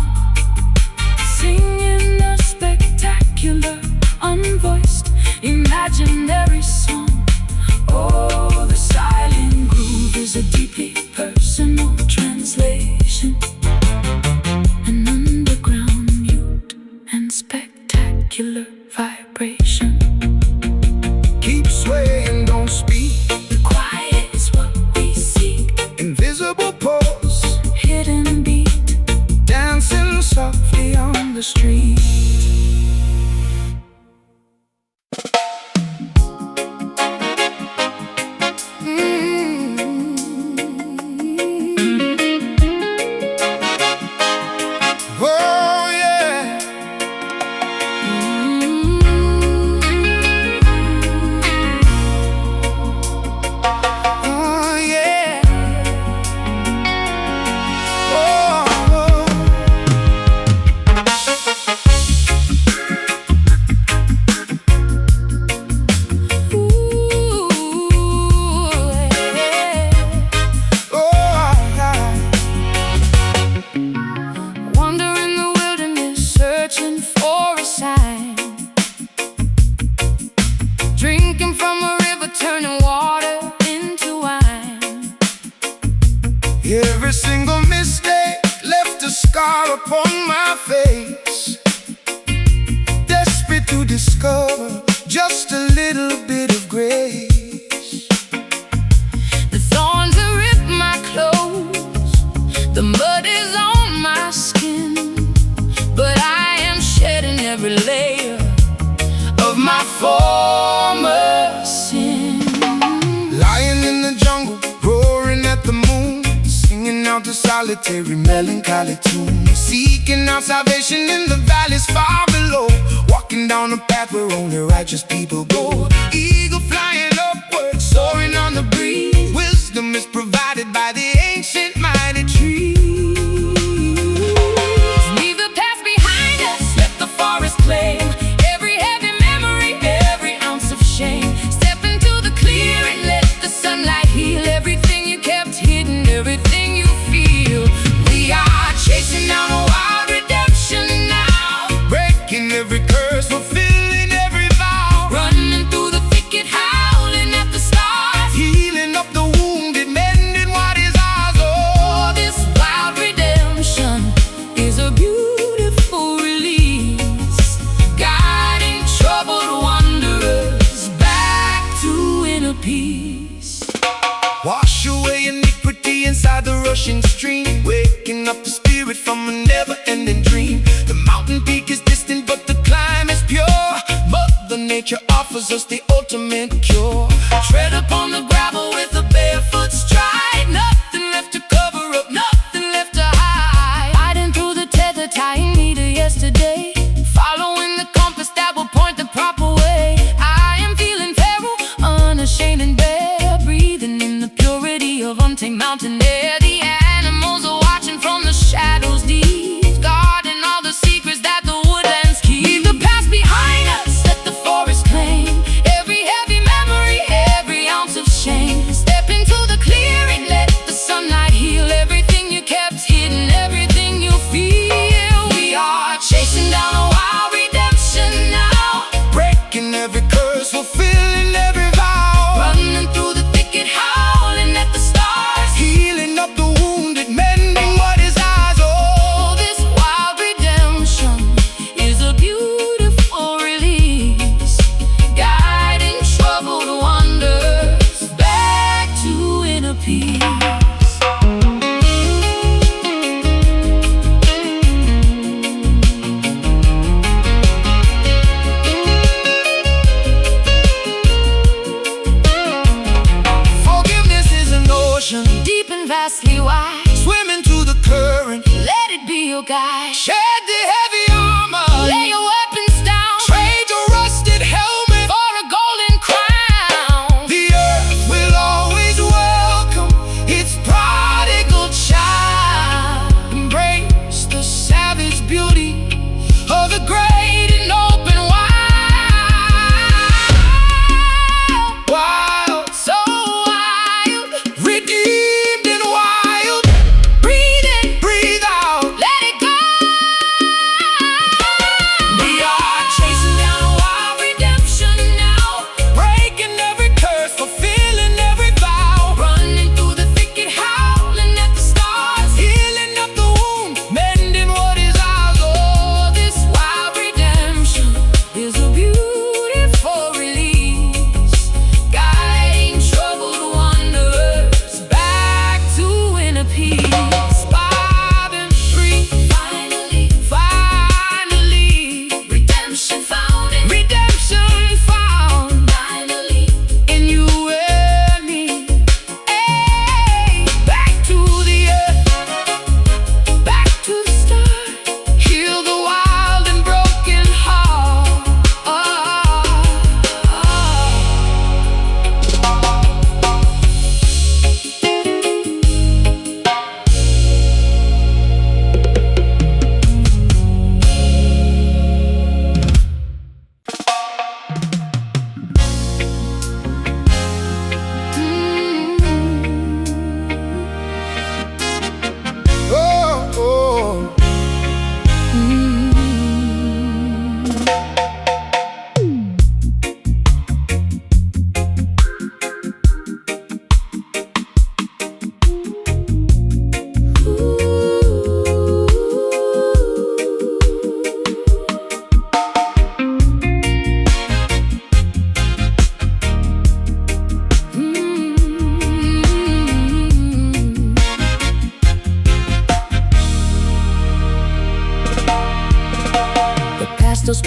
singing a spectacular, unvoiced, imaginary song. Oh, the silent groove is a deeply personal translation, an underground mute and spectacular vibration. Keep swaying, don't speak. The quiet is what we seek, Invisible pose, hidden beat, dancing softly on the street. Mm. to discover just a little bit of grace. The thorns have ripped my clothes, the mud is on my skin, but I am shedding every layer of my former sin. Lying in the jungle, roaring at the moon, singing out the solitary melancholy tune, seeking out salvation in the valleys far below, walking down a path where only righteous people go. Eagle flying upward, soaring on the breeze, wisdom is provided by the ancient mighty trees. Leave the past behind us, let the forest claim every heavy memory, every ounce of shame. Step into the clearing, let the sunlight heal everything you kept hidden, everything you feel. We are chasing down a wild redemption now, Breaking every curse, fulfilling every vow, running through the thicket, howling at the stars, healing up the wounded, mending what is ours. oh, this wild redemption is a beautiful release, guiding troubled wanderers back to inner peace. Wash away iniquity inside the rushing stream, waking up the spirit from a never-ending dream. The mountain peak is distant, but the climb is pure. Mother Nature offers us the ultimate cure. Tread upon the gravel with a barefoot stride, nothing left to cover up, nothing left to hide. Hiding through the tether, tying me to yesterday, following the compass that will point the proper way. I am feeling feral, unashamed and bare, breathing in the purity of untamed mountain air. The animals are watching from the shadows deep, guarding all the secrets that the woodlands keep. Leave the past behind us, let the forest claim every heavy memory, every ounce of shame.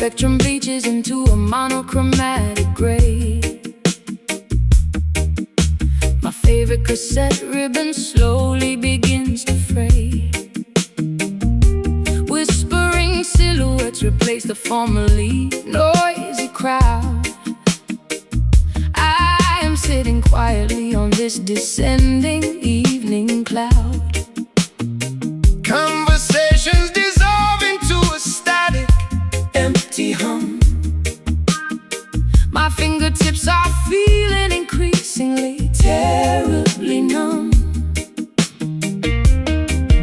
spectrum bleaches into a monochromatic gray. My favorite cassette ribbon slowly begins to fray. Whispering silhouettes replace the formerly noisy crowd. I am sitting quietly on this descending evening cloud. Conversations dissolve into a static, empty hum. My fingertips are feeling increasingly terribly numb.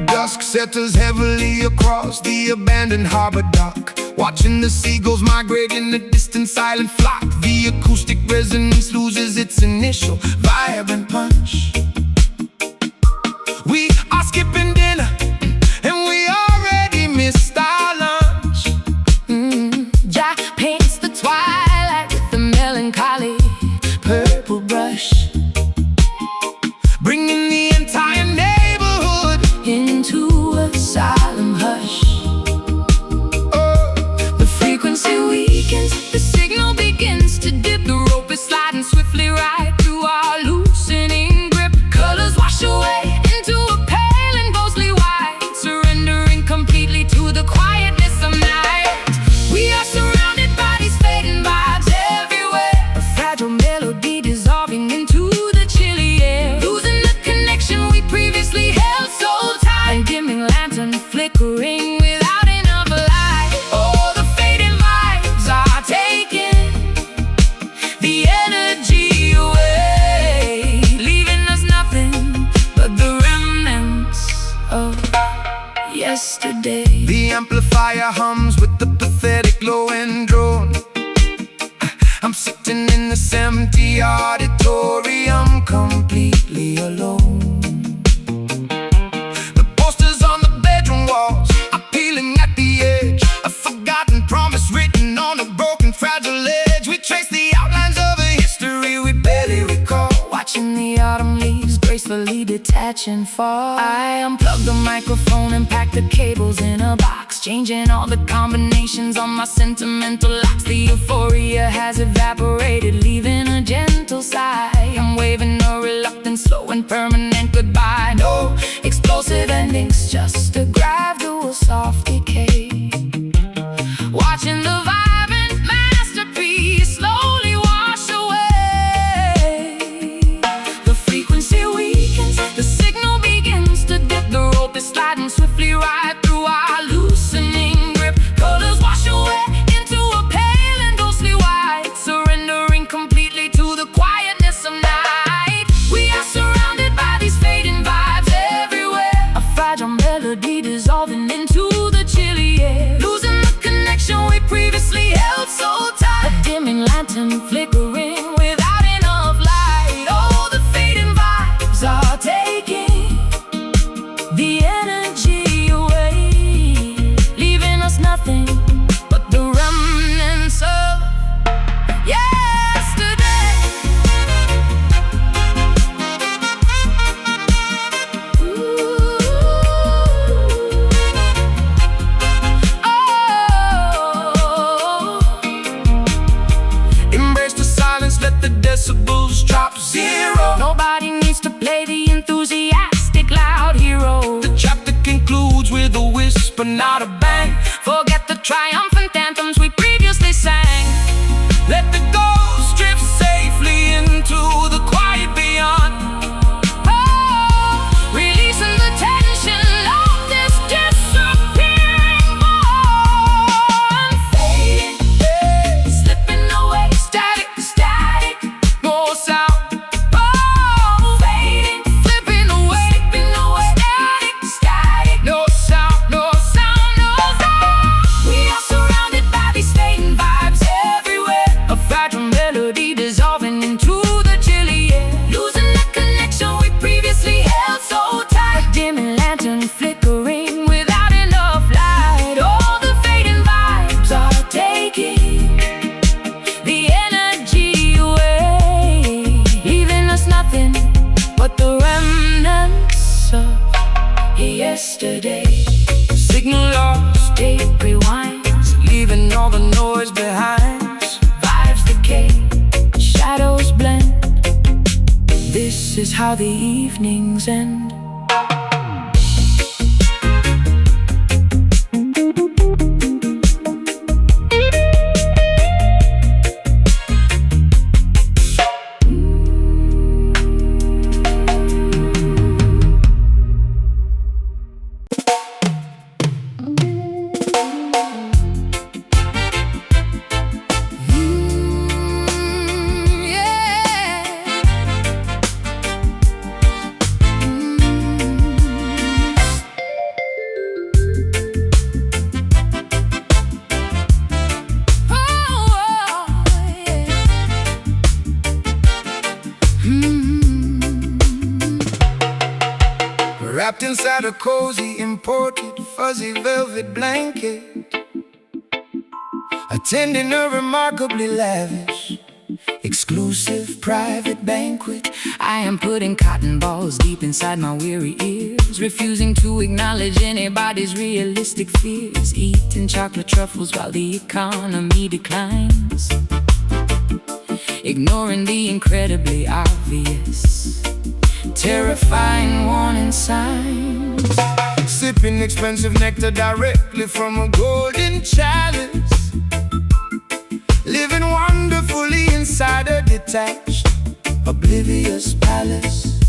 Dusk settles heavily across the abandoned harbor dock, watching the seagulls migrate in a distant silent flock. The acoustic resonance loses its initial vibrant punch. We are skipping dinner, and we already missed our lunch. Jack paints the twilight with a melancholy purple brush, bringing the entire neighborhood into a solemn hush. The frequency weakens, the signal begins to dip. The rope is sliding swiftly right through our loosening grip. Colors wash away into a pale and ghostly white, surrendering completely to the quietness of night. We are surrounded by these fading vibes everywhere, a fragile melody dissolving into the chilly air, losing the connection we previously held so tight. A dimming lantern flickering without enough light. Oh, the fading vibes are taking the energy away, leaving us nothing but the remnants of yesterday. The amplifier hums with the pathetic low-end drone. I'm sitting in this empty auditorium, completely alone. The posters on the bedroom walls are peeling at the edge, a forgotten promise written on a broken, fragile edge. We trace the outlines of a history we barely recall, Watching the autumn leaves gracefully detach and fall. I unplug the microphone and pack the cables in a box, changing all the combinations on my sentimental locks. The euphoria has evaporated, leaving a gentle sigh. I'm waving a reluctant, slow and permanent goodbye. No explosive endings, just a gradual soft decay. Watching the vibrant masterpiece slowly wash away. The frequency weakens, the signal begins to dip. The rope is sliding swiftly right through our loosening grip. Colors wash away into a pale and ghostly white, surrendering completely to the quietness of night. We are surrounded by these fading vibes everywhere, a fragile melody dissolving into the chilly air, losing the connection we previously held so tight. A dimming lantern flickering without enough light. Oh, the fading vibes are taking the energy away, leaving us nothing but the remnants of yesterday. Ooh. Oh. embrace the silence, let the decibels drop zero. Nobody needs to play the enthusiastic loud hero. The chapter concludes with a whisper, not a bang. Forget the triumphant anthems we previously sang. Let the ghost drift safely into the quiet beyond. Oh, releasing the tension of this disappearing bond. Fading, slipping away, static, static, No sound, oh, fading, slipping away, static, static, no sound, no sound, no sound. We are surrounded by these fading vibes everywhere, a fragile melody dissolving into the chilly air, losing the connection we previously held so tight. A dimming lantern flickering without enough light. All the fading vibes are taking the energy away, leaving us nothing but the remnants of yesterday. signal lost, Tape rewinds, leaving all the noise how the evenings end. Wrapped inside a cozy, imported, fuzzy velvet blanket, attending a remarkably lavish, exclusive private banquet. I am putting cotton balls deep inside my weary ears, refusing to acknowledge anybody's realistic fears, eating chocolate truffles while the economy declines, ignoring the incredibly obvious, terrifying warning signs. Sipping expensive nectar directly from a golden chalice, living wonderfully inside a detached, oblivious palace.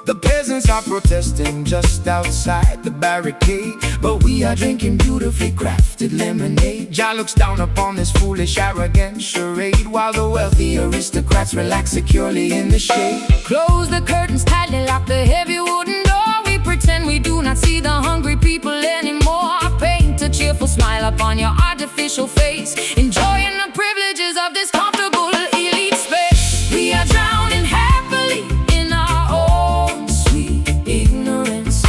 The peasants are protesting just outside the barricade, but we are drinking beautifully crafted lemonade. Jah looks down upon this foolish, arrogant charade, while the wealthy aristocrats relax securely in the shade. Close the curtains tightly, lock the heavy wooden door. We pretend we do not see the hungry people anymore. Paint a cheerful smile upon your artificial face, enjoying the privileges of this comfortable elite space. We are drowning happily in our own sweet ignorance,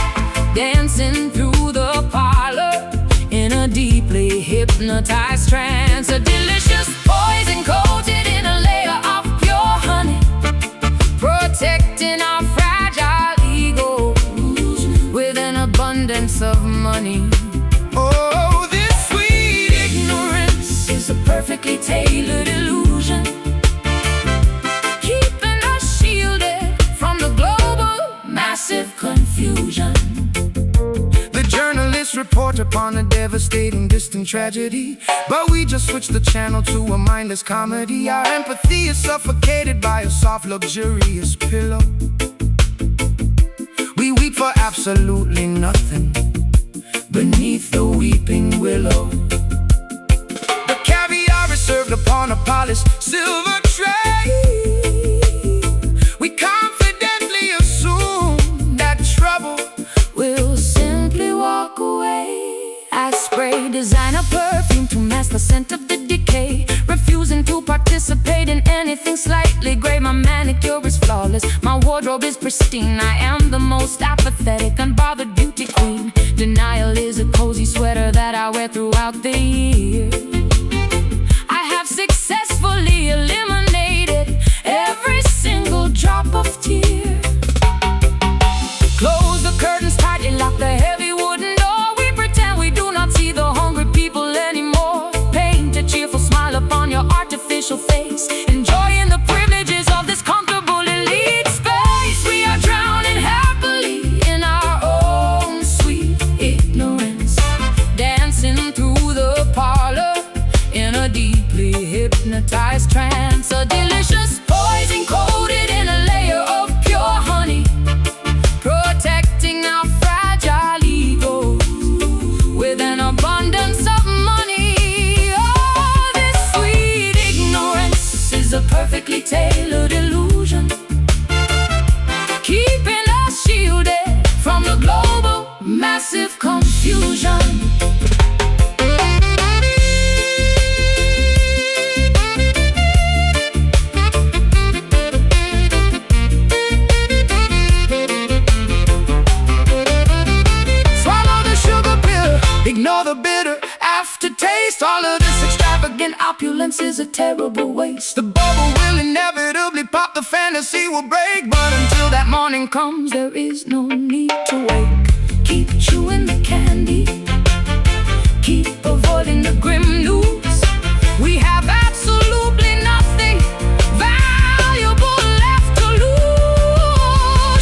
dancing through the parlor in a deeply hypnotized trance. A delicious poison coated in a layer of pure honey, protecting our fragile egos with an abundance of money. Oh, this sweet Ignorance is a perfectly tailored illusion, keeping us shielded from the global massive confusion. The journalists report upon a devastating distant tragedy, but we just switch the channel to a mindless comedy. Our empathy is suffocated by a soft, luxurious pillow. We weep for absolutely nothing beneath the weeping willow. The caviar is served upon a polished silver tray. We confidently assume that trouble We'll simply walk away. I spray designer perfume to mask the scent of the decay, refusing to participate in anything slightly gray. My manicure is flawless, my wardrobe is pristine. I am the most apathetic, unbothered beauty queen. Denial is a cozy sweater that I wear throughout the year. I have successfully eliminated every single drop of tear. Close the curtains tightly, lock the heavy wooden door. We pretend we do not see the hungry people anymore. Paint a cheerful smile upon your artificial face, enjoying the privileges of this comfortable elite space. We are drowning happily in our own sweet ignorance, dancing through the parlor in a deeply hypnotized trance. A delicious poison coated in a layer of pure honey, protecting our fragile egos with an abundance of money. Oh, this sweet ignorance is a perfectly tailored illusion, keeping us shielded from the global massive confusion. ignore the bitter aftertaste. All of this extravagant opulence is a terrible waste. The bubble will inevitably pop, the fantasy will break, but until that morning comes, there is no need to wake. Keep chewing the candy, keep avoiding the grim news. We have absolutely nothing valuable left to lose.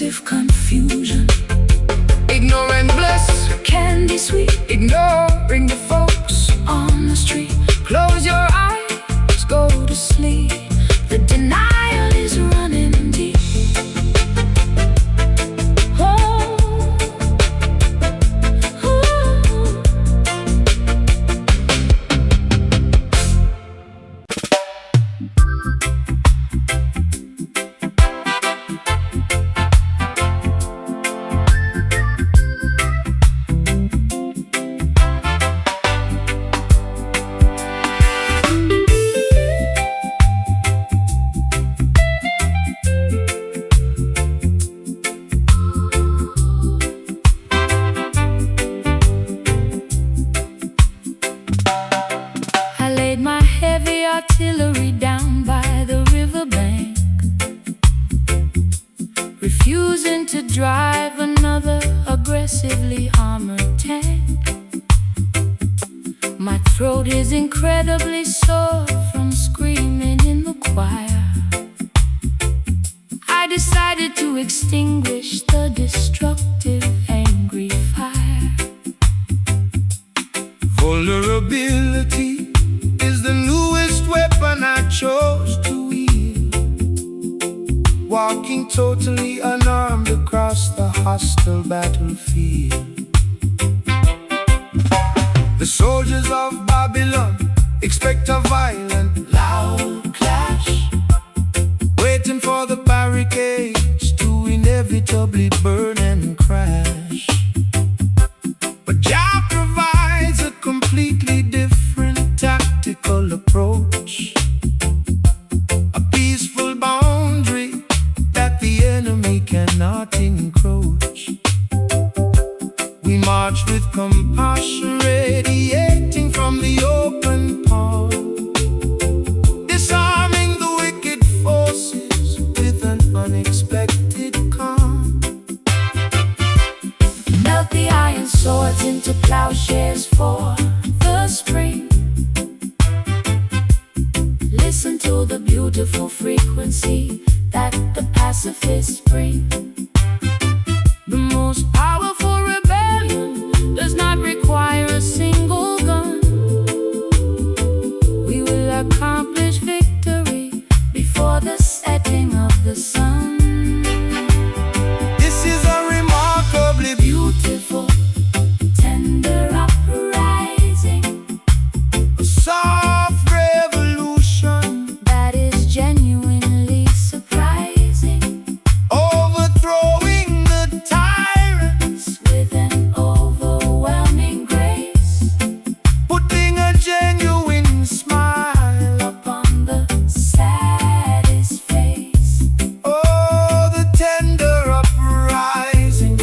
explosive confusion. Ignore and bless, Candy sweet, ignoring the folks on the street. Close your eyes, Go to sleep. The denial is running deep. Oh, oh. I laid my heavy artillery down by the riverbank, refusing to drive another aggressively armored tank. My throat is incredibly sore from screaming in the choir. I decided to extinguish the destructive, angry fire. Vulnerability is the newest weapon I chose to wield. Walking totally unarmed across the hostile battlefield. The soldiers of Babylon expect a violent, loud clash, waiting for the barricades to inevitably burn and crash. But Jah provides a completely different tactical approach, a peaceful boundary that the enemy cannot encroach. We march with compassion, radiating from the open palm, disarming the wicked forces with an unexpected calm. Melt the iron swords into plowshares for the spring. Listen to the beautiful frequency that the pacifists bring. The most powerful rebellion does not require a single gun. We will accomplish victory before the setting of the sun. This is a remarkably Beautiful, tender uprising a soft revolution, that is genuinely surprising, overthrowing the tyrants, with an overwhelming grace, putting a genuine smile upon upon the saddest face. oh, the tender uprising.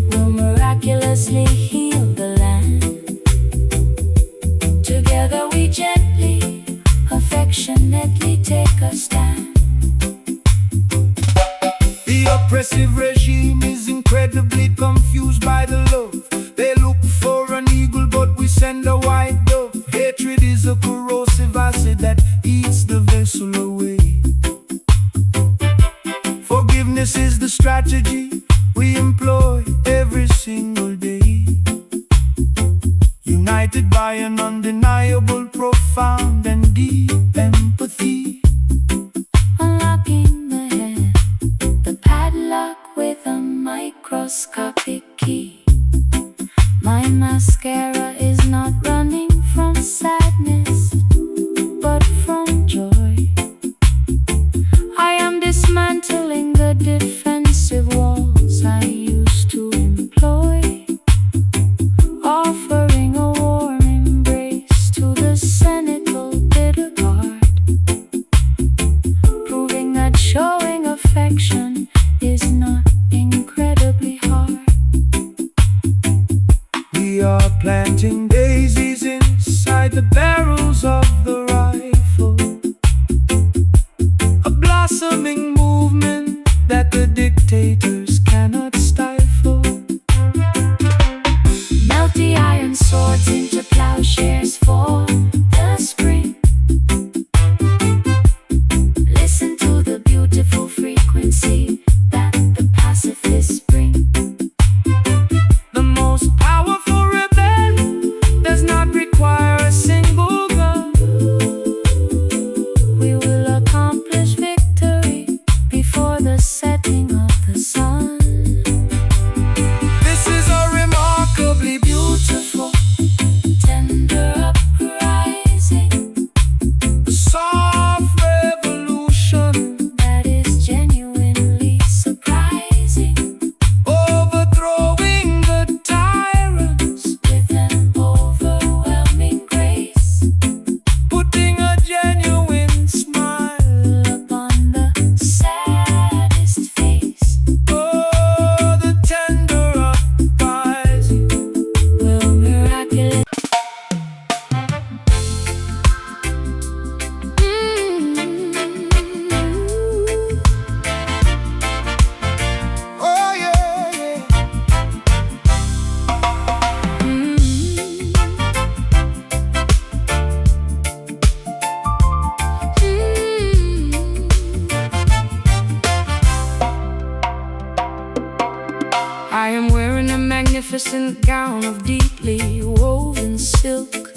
Will miraculously heal the land. Together we gently, affectionately take a stand. The oppressive regime is incredibly confused by the love. They look for an eagle, but we send a white dove. Hatred is a corrosive acid that eats the vessel away. Forgiveness is the strategy we employ every single day. United by an undeniable, profound and deep empathy. Unlocking the head, the padlock with a microscopic key. My mascara is not running from sadness, but from joy. I am dismantling the defensive walls I used to employ, offering a warm embrace to the cynical bitter guard, proving that showing affection is not incredibly hard. We are planting daisies inside the barrels of the rifle, a blossoming movement that the dictators cannot stifle. Melt the iron swords into plowshares for the spring. Listen to the beautiful frequency that the past the setting of the sun. This is a remarkably beautiful, Tender uprising soft revolution, that is genuinely surprising, overthrowing the tyrants, with an overwhelming grace, putting a genuine smile upon the saddest face. oh, the tender uprising. Will miraculous. Oh yeah, yeah. I am wearing a magnificent gown of deeply woven silk,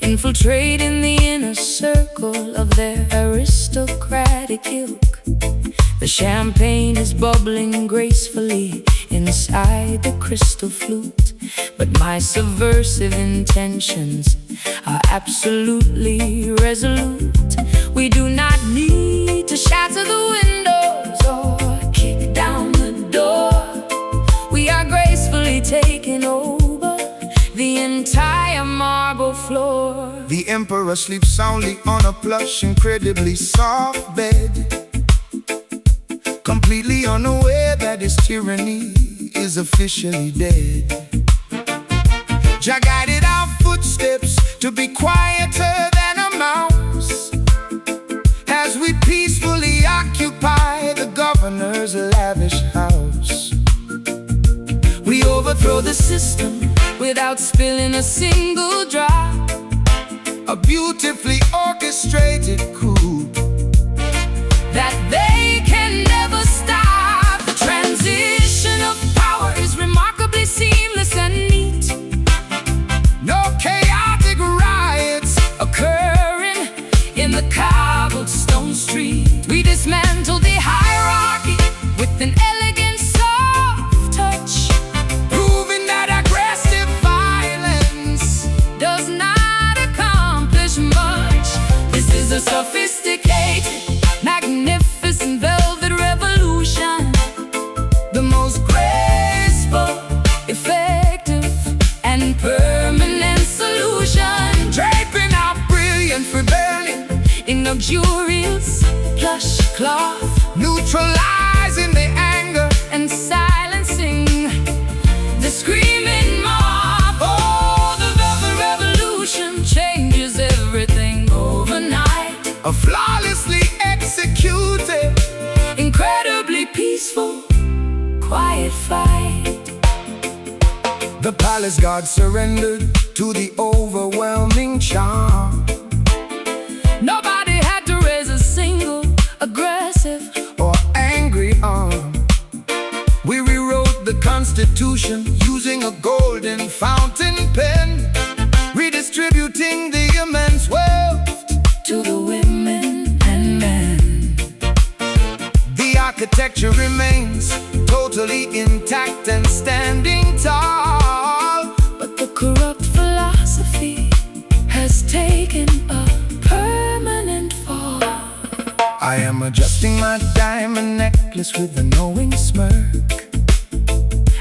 infiltrating the inner circle of their aristocratic ilk. The champagne is bubbling gracefully inside the crystal flute, but my subversive intentions are absolutely resolute. We do not need to shatter the windows or kick down the door. We are gracefully taking over the entire marble floor. The emperor sleeps soundly on a plush, incredibly soft bed, completely unaware that his tyranny is officially dead. Jah guided our footsteps to be quieter than a mouse, as we peacefully occupy the governor's lavish house. We overthrow the system without spilling a single drop. A beautifully orchestrated coup That they can never stop. The transition of power is remarkably seamless and neat. no chaotic riots, Occurring in the cobblestone street. We dismantle the hierarchy with an elegant soft touch, proving that aggressive violence does not accomplish much. This is a sophisticated, magnificent velvet revolution, the most graceful, effective, and permanent solution, draping our brilliant rebellion, in luxurious plush cloth, neutralizing the anger. and silencing the screaming mob. Oh, the velvet revolution changes everything overnight. A flawlessly executed, Incredibly peaceful, quiet fight. the palace guard surrendered to the overwhelming charm, Nobody had to raise a single aggressive or angry arm. We rewrote the Constitution using a golden fountain pen, redistributing the immense wealth to the women and men. The architecture remains totally intact and standing tall, But the corrupt philosophy has taken a permanent fall. I am adjusting my diamond necklace with a knowing smirk,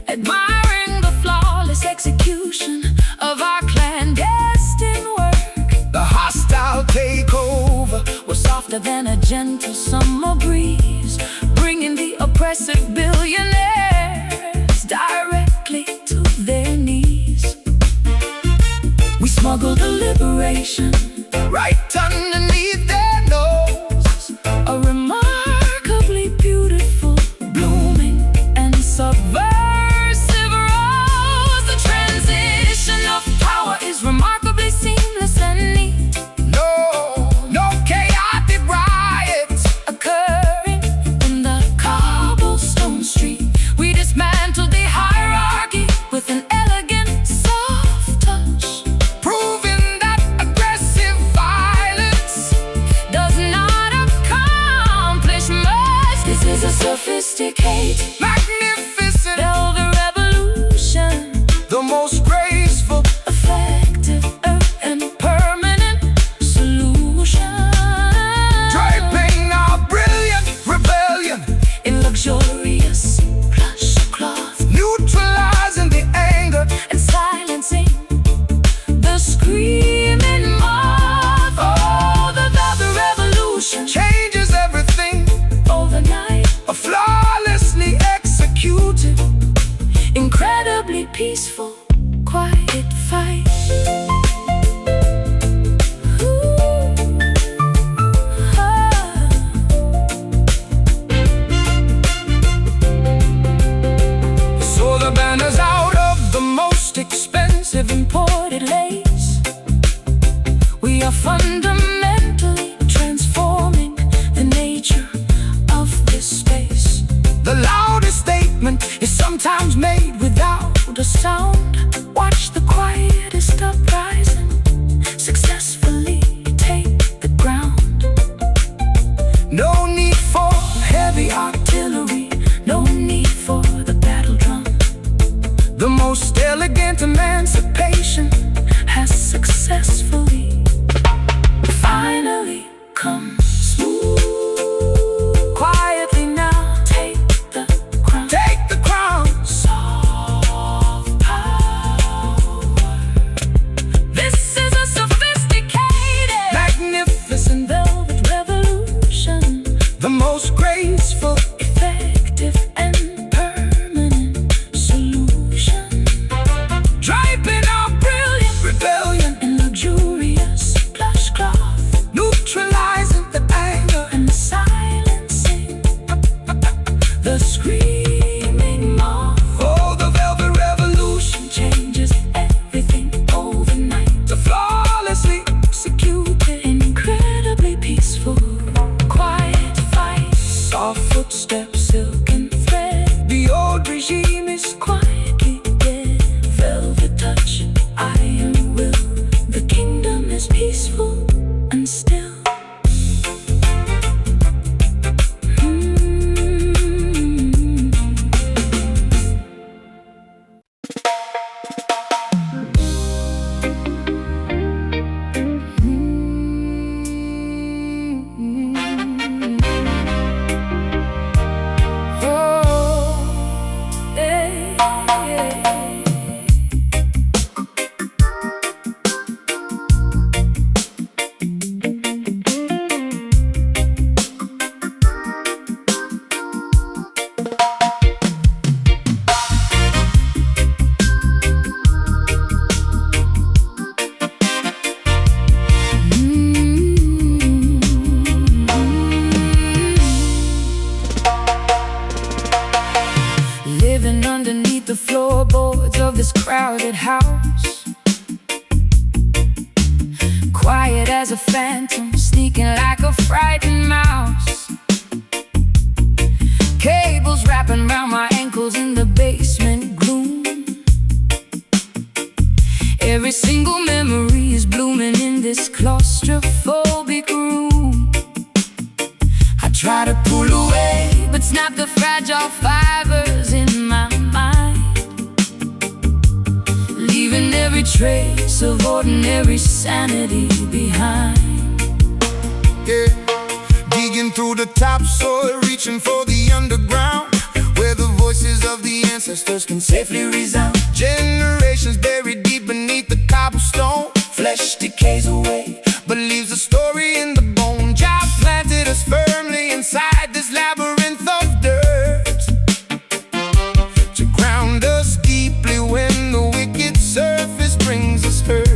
Admiring the flawless execution of our clandestine work. the hostile takeover Was softer than a gentle summer breeze, bringing the oppressive billionaires directly to their knees. We smuggled the liberation right underneath their nose. a remarkably beautiful, blooming, and subversive rose. The transition of power is remarkably seamless and neat, No chaotic riots, occurring in the cobblestone street. We dismantled the hierarchy with an elegant soft touch, proving that aggressive violence is a sophisticated, magnificent, velvet revolution, the most graceful, effective, and permanent solution. draping our brilliant rebellion In luxurious plush cloth, neutralizing the anger and silencing the screaming mob. Oh, the velvet revolution, changes everything, overnight, flawlessly executed. incredibly peaceful, quiet fight. Ooh, ah. So the banner's out of the most expensive Imported lace, we are fundamentally transforming the nature of this space. The loudest statement is sometimes made without The sound, watch the quietest uprising successfully take the ground. no need for Heavy artillery, no need for the battle drum. the most elegant Emancipation has successfully finally come. Smooth, quietly now, take the crown. take the crown. Soft power. This is a sophisticated, Magnificent, velvet revolution, the most graceful, effective and permanent solution. draping our brilliant rebellion, In luxurious plush cloth, neutralizing the anger and silencing the screaming mob. oh, the velvet revolution, Changes everything overnight, to flawlessly executed, incredibly peaceful, quiet fight. soft footsteps, Silken thread, the old regime is quietly dead. Velvet touch, iron will. The kingdom is peaceful and still. Oh, yeah. Living underneath the floorboards of this crowded house, quiet as a phantom, sneaking like a frightened mouse. Cables wrapping around my ankles in the basement gloom. Every single memory is blooming in this claustrophobic room. I try to pull away, but snap the fragile fibers in my mind, leaving every trace of ordinary sanity behind. yeah. Digging through the topsoil, reaching for the underground, where the voices of the ancestors can safely resound. Generations buried deep beneath the cobblestone. Flesh decays away, but leaves a story in the bone. Jah planted us firmly inside this labyrinth of dirt, to ground us deeply when the wicked surface brings us hurt.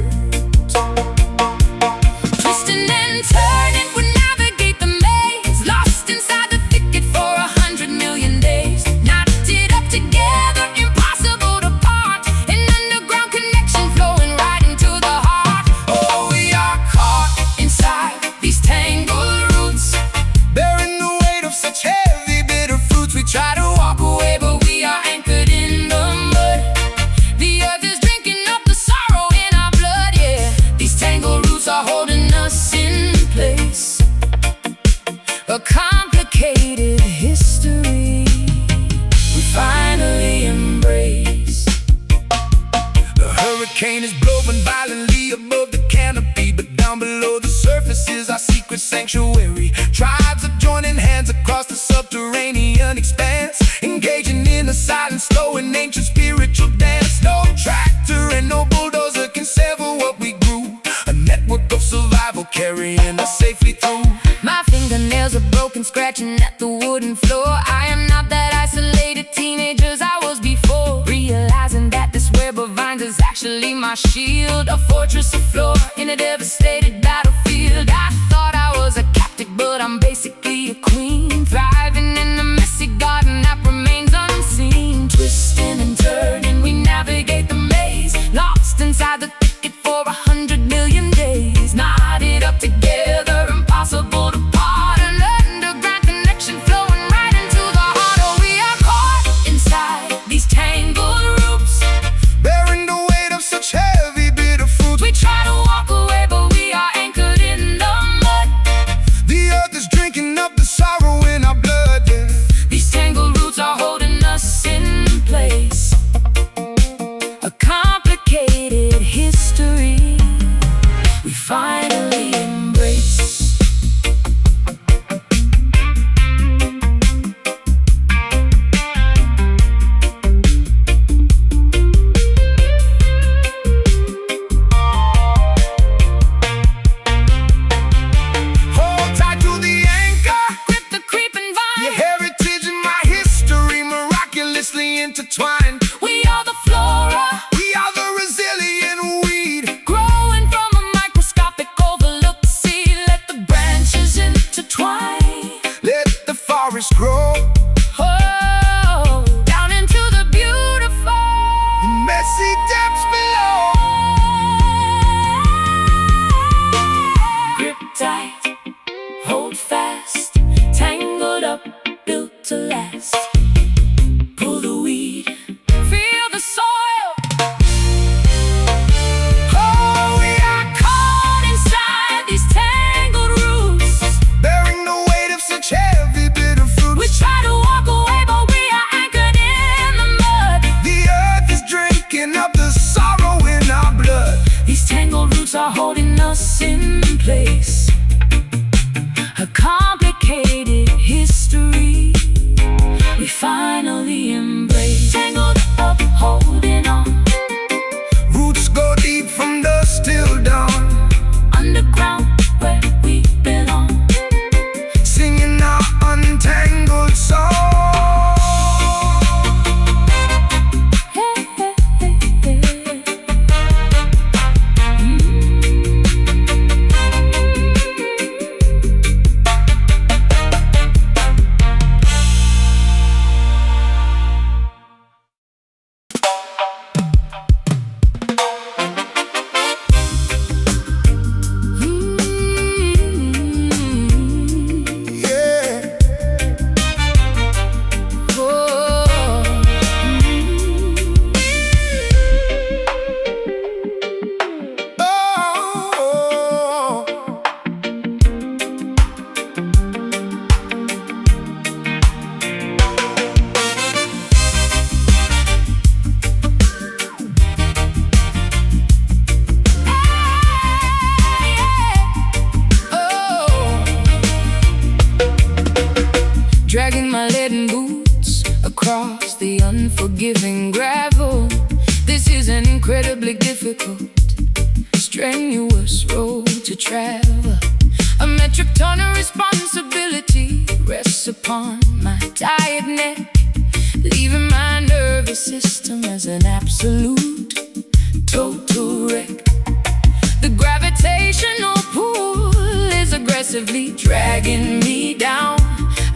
Twisting and turning, we navigate the maze, lost inside the thicket for 100 million days. Knotted up together, impossible to part, an underground connection flowing right into the heart. Oh, we are caught inside sanctuary. Tribes are joining hands across the subterranean expanse, engaging in a silent, slow and ancient spiritual dance. No tractor and no bulldozer can sever what we grew. A network of survival carrying us safely through. My fingernails are broken, scratching at the wooden floor. I am not that isolated teenager as I was before, realizing that this web of vines is actually my shield, a fortress afloor in a devastated battlefield. I thought I was a captive, but I'm basically a queen, thriving in a messy garden that remains unseen. Twisting and turning, we navigate the maze, lost inside the thicket for 100 million days. Knotted up together, impossible to part, an underground connection flowing right into the heart. Oh, we are caught inside these tangled roots, bearing the weight of such heavy, bitter fruit. we try to walk away, but we are anchored in the mud. The earth is drinking up the sorrow in our blood, yeah. These tangled roots are holding us in place, a complicated history we finally embrace. Hold tight to the anchor, Grip the creeping vine, your heritage and my history miraculously intertwined. we are the flora, We are the resilient weed. growing from a microscopic overlooked seed. Let the branches intertwine, Let the forest grow, oh, down into the beautiful. messy depths below. Grip tight, hold fast, tangled up, built to last. Pull the weed, feel the soil. Oh, we are Caught inside these tangled roots, bearing the weight of such heavy, bitter fruit. we try to walk away, but we are anchored in the mud. The earth is drinking up the sorrow in our blood. These tangled roots are holding us in place, a complicated history we finally embrace. Tangled up, holding on, Roots go deep from dusk till dawn, underground where we belong. singing our untangled song. Hey, hey, hey, hey. Yeah. Oh, Dragging my leaden boots across the unforgiving gravel. This is an incredibly difficult, strenuous road to travel. A metric ton of responsibility rests upon my tired neck, leaving my nervous system as an absolute total wreck. The gravitational pull is aggressively dragging me down.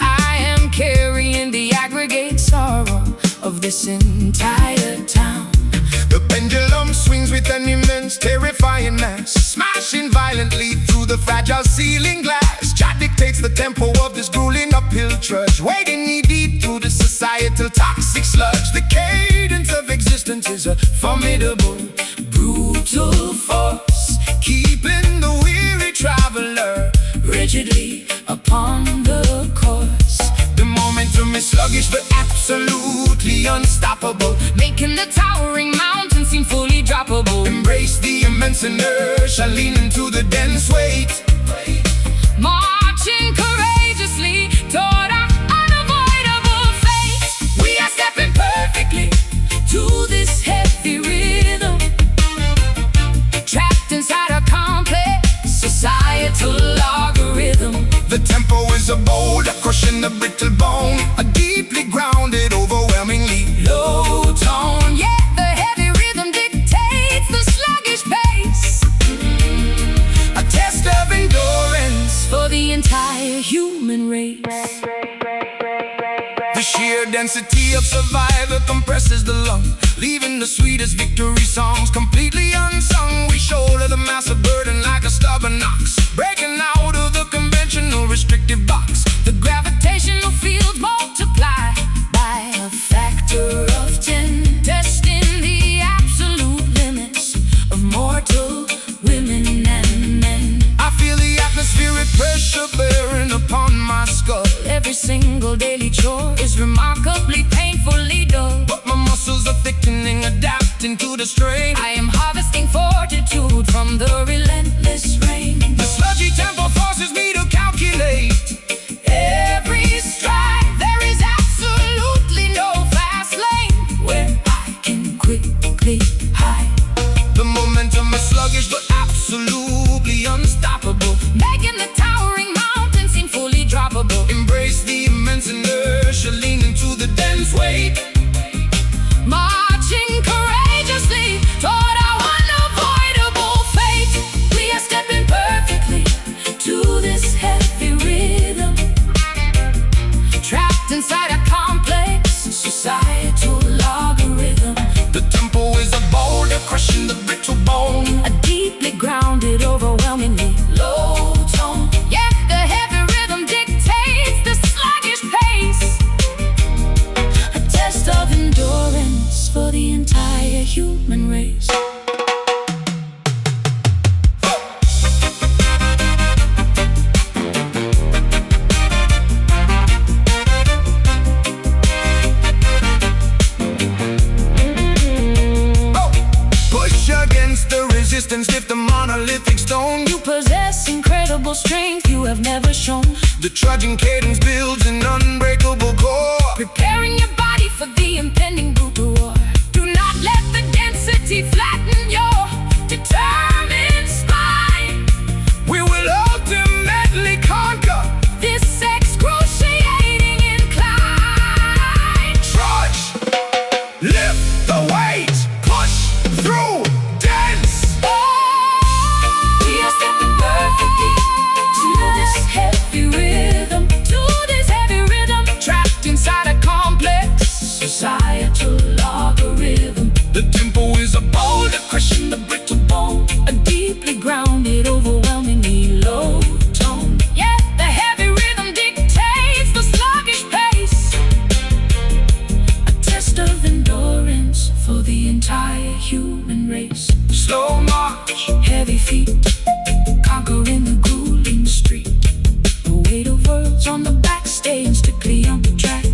I am carrying the aggregate sorrow of this entire town. the pendulum swings with an immense, terrifying mass, smashing violently through the fragile ceiling glass. Chat dictates the tempo of this grueling uphill trudge, wading knee deep through the societal toxic sludge. The cadence of existence is a formidable, brutal force, keeping the weary traveler rigidly upon the course. The momentum is sluggish but absolutely unstoppable, Making the towering mountain seem fully droppable. embrace the immense inertia, lean into the dense weight. March a deeply grounded, overwhelmingly low tone. Yeah, the heavy rhythm dictates the sluggish pace. A test of endurance For the entire human race. The sheer density of survivor compresses the lung, leaving the sweetest victory songs completely unsung. We shoulder the massive burden like a stubborn ox, breaking out of the conventional restrictive box. The gravitational field multiply by a factor of 10, testing the absolute limits of mortal women and men. I feel the atmospheric pressure bearing upon my skull. Every single daily chore is remarkably painfully dull. But my muscles are thickening, adapting to the strain. I am harvesting fortitude from the relentless rain. The sludgy tempo forces me to calculate Every stride, there is absolutely no fast lane where I can quickly hide. the momentum is sluggish but absolutely unstoppable. Making the towering mountain seem fully droppable. Embrace the immense inertia, lean into the dense weight. Marching courageously toward our unavoidable fate. We are stepping perfectly to this heavy rhythm, trapped inside a complex societal logarithm. The tempo is a boulder crushing the brittle bone. A deeply grounded, overwhelmingly low tone. Yeah, the heavy rhythm dictates the sluggish pace. A test of endurance for the entire human race. Push against the resistance, lift the monolithic stone. You possess incredible strength you have never shown. The trudging cadence builds an unbreakable core. Preparing your body for the impending brutal war. Do not let the density flatten your determined spine. We will ultimately conquer. This excruciating incline. Trudge, lift the weight, push through, dance. We are stepping perfectly to this heavy rhythm, to this heavy rhythm, Trapped inside a complex. societal logarithm. The tempo is a boulder crushing the brittle bone. A deeply grounded, overwhelmingly low tone. Yeah, the heavy rhythm dictates the sluggish pace. A test of endurance for the entire human race. Slow march, Heavy feet, conquering the grueling street. The weight of worlds on the back, staying strictly on the track.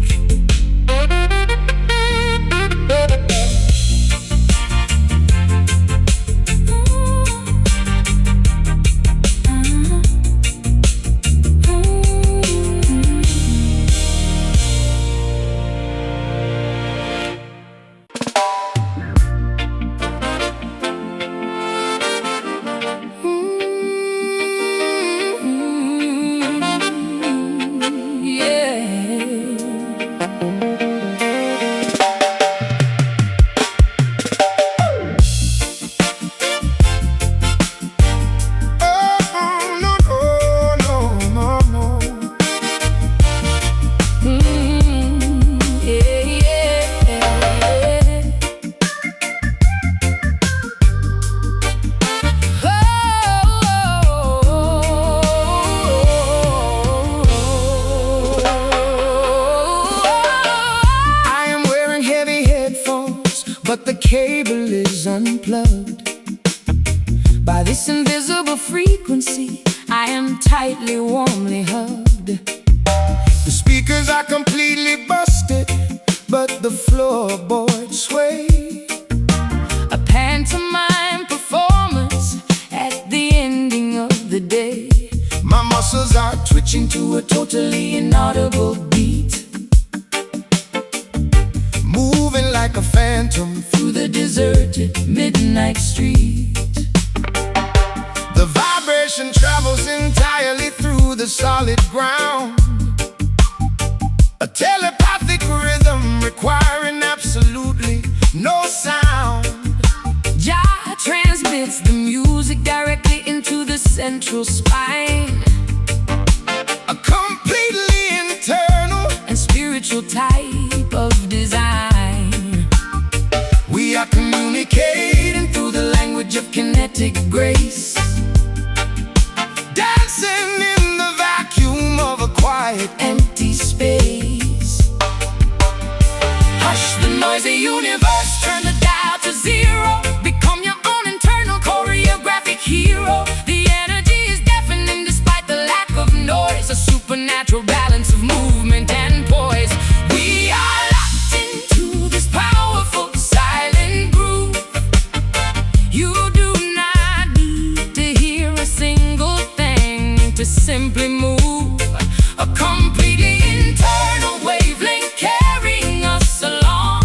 but the cable is unplugged. By this invisible frequency, I am tightly, warmly hugged. The speakers are completely busted, but the floorboards sway. A pantomime performance at the ending of the day. My muscles are twitching to a totally inaudible beat, moving like a phantom through the deserted midnight street. The vibration travels entirely through the solid ground. A telepathic rhythm requiring absolutely no sound. Jah transmits the music directly into the central spine, A completely internal and spiritual type of design. we are communicating Through the language of kinetic grace, dancing in the vacuum of a quiet empty space. Hush the noisy universe, turn the dial to zero. Become your own internal choreographic hero. The energy is deafening despite the lack of noise, a supernatural balance of movement and poise. We are locked into this powerful silent groove. You do not need to hear a single thing to simply move. A completely internal wavelength carrying us along,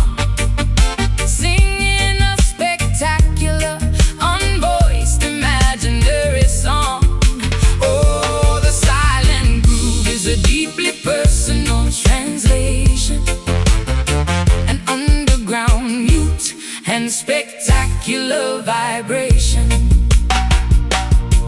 singing a spectacular, unvoiced, imaginary song. Oh, the silent groove is a deeply personal translation, an underground mute and spectacular vibration.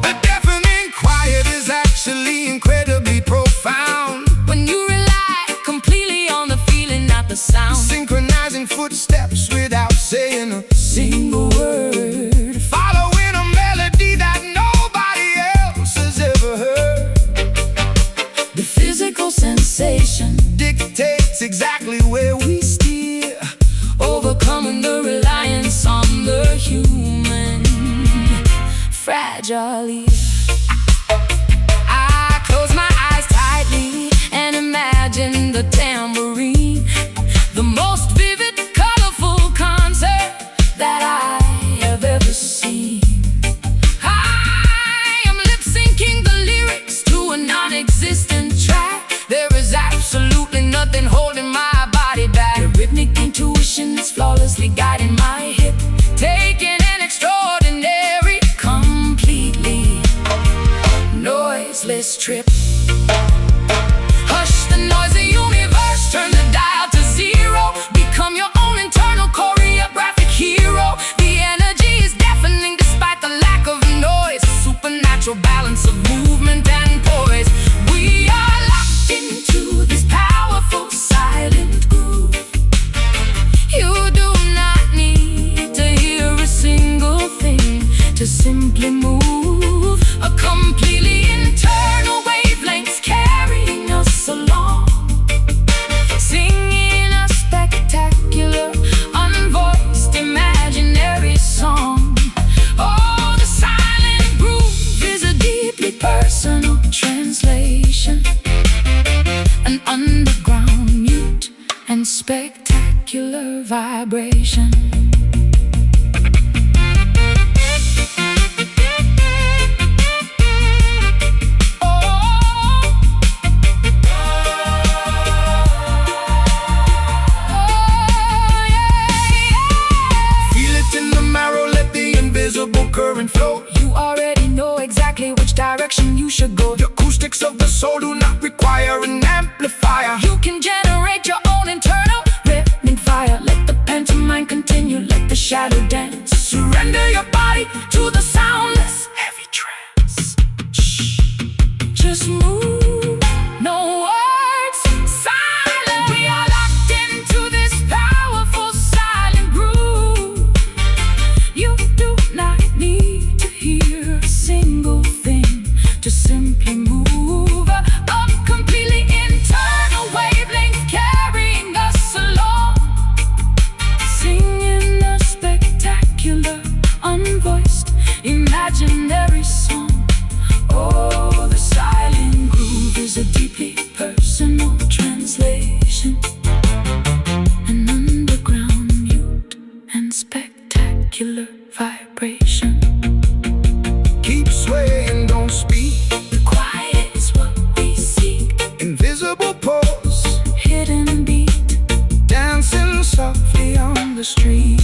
The deafening quiet is actually incredibly profound, When you rely completely on the feeling, not the sound. synchronizing footsteps without saying a Single word, following a melody that nobody else has ever heard. the physical sensation, Dictates exactly where we steer, overcoming the reliance on the human fragile ear. I close my eyes tightly and imagine the tambourine, the most vivid, colorful concert that I have ever seen. I am lip-syncing the lyrics to a non-existent track. There is absolutely nothing holding my body back. The rhythmic intuition is flawlessly guiding my hip, taking an extraordinary, completely noiseless trip. Hush the noisy universe, turn the dial to zero. Become your own internal choreographic hero. The energy is deafening despite the lack of noise, a supernatural balance of movement and poise. We are locked into this powerful silent groove. You do not need to hear a single thing to simply move. A completely internal wavelengths carrying us along, singing a spectacular, unvoiced, imaginary song. Oh, the silent groove is a deeply personal translation, an underground mute and spectacular vibration. feel it in the marrow, let the invisible current flow. You already know exactly which direction you should go. The acoustics of the soul do not require an amplifier. You can generate your own internal rhythmic fire. Let the pantomime continue, let the shadow dance. Surrender your body To the soundless, heavy trance. just move, no words, silent. We are locked into this powerful silent groove. You do not need to hear a single thing to simply move. A completely internal wavelength carrying us along, singing a spectacular, unvoiced, imaginary song. Oh, the silent groove is a deeply personal translation, an underground mute and spectacular vibration. Keep swaying, don't speak. The quiet is what we seek, Invisible pose, hidden beat, dancing softly on the street.